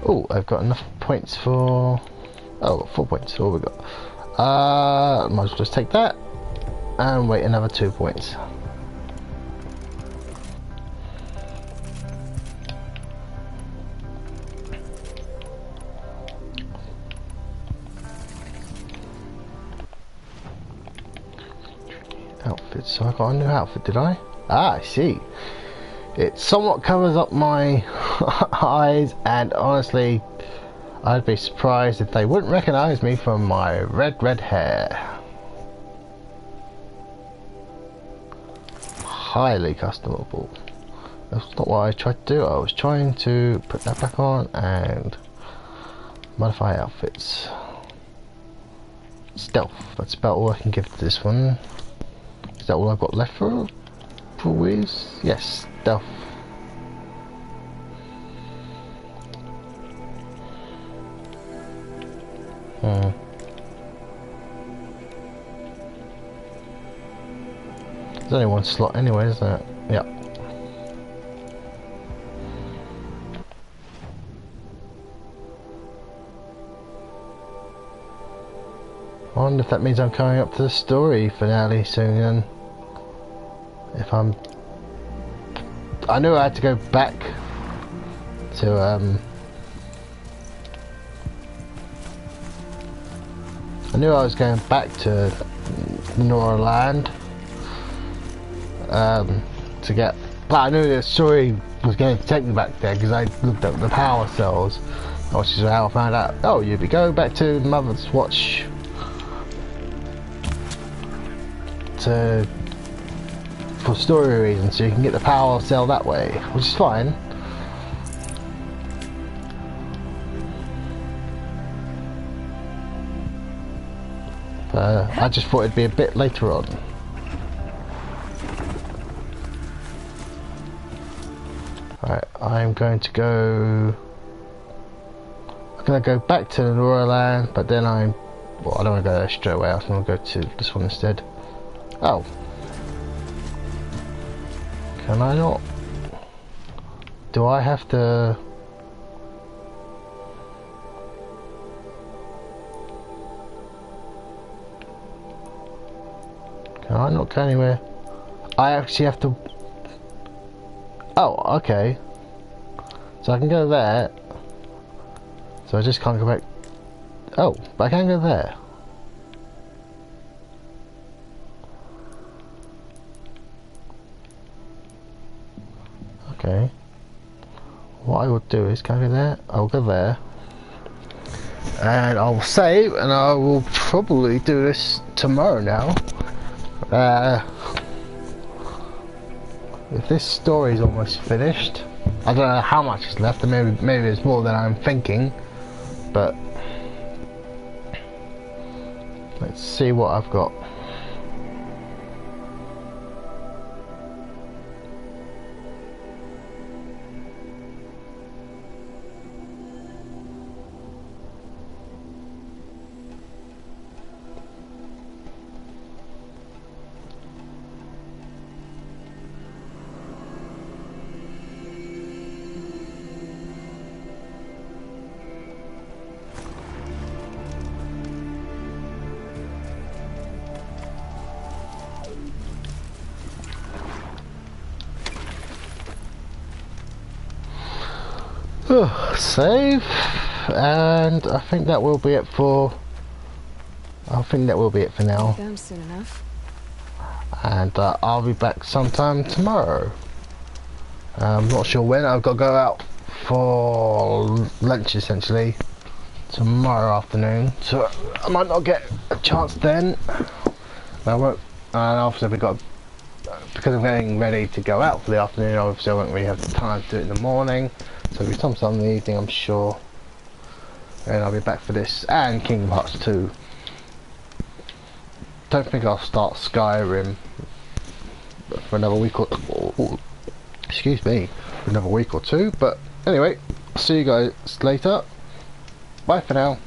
Oh, I've got enough points for... Oh, got 4 points, so what we got? Might as well just take that. And wait another 2 points. Outfit, so I got a new outfit, did I? Ah, I see. It somewhat covers up my eyes, and honestly, I'd be surprised if they wouldn't recognize me from my red hair. Highly customable. That's not what I tried to do. I was trying to put that back on and modify outfits. Stealth, that's about all I can give to this one. Is that all I've got left for Wiz? Yes, stealth. There's only one slot anyway, isn't it? Yep. I wonder if that means I'm coming up to the story finale soon then. If I'm... I knew I had to go back to I knew I was going back to Nora Land to get... But I knew the story was going to take me back there because I looked at the power cells, which is how I found out, oh, you'd be going back to Mother's Watch for story reasons, so you can get the power cell that way, which is fine. I just thought it'd be a bit later on. Right, I'm going to go... I'm going to go back to the Royal Land, but then well, I don't want to go there straight away. I was going to go to this one instead. Oh. Can I not? Do I have to... Can I not go anywhere? I actually have to... Oh, okay. So I can go there. So I just can't go back... Oh, but I can go there. Okay. What I will do is, can I go there? I'll go there. And I'll save, and I will probably do this tomorrow now. If this story is almost finished, I don't know how much is left, and maybe it's more than I'm thinking, but let's see what I've got. Save, and I think that will be it for. I think that will be it for now. Done soon enough. And I'll be back sometime tomorrow. I'm not sure when. I've got to go out for lunch essentially tomorrow afternoon, so I might not get a chance then. I won't. And obviously we got, because I'm getting ready to go out for the afternoon. Obviously I won't really have the time to do it in the morning. So it'll be sometime in the evening, I'm sure. And I'll be back for this and Kingdom Hearts 2. Don't think I'll start Skyrim for another week or excuse me, for another week or two. But anyway, I'll see you guys later. Bye for now.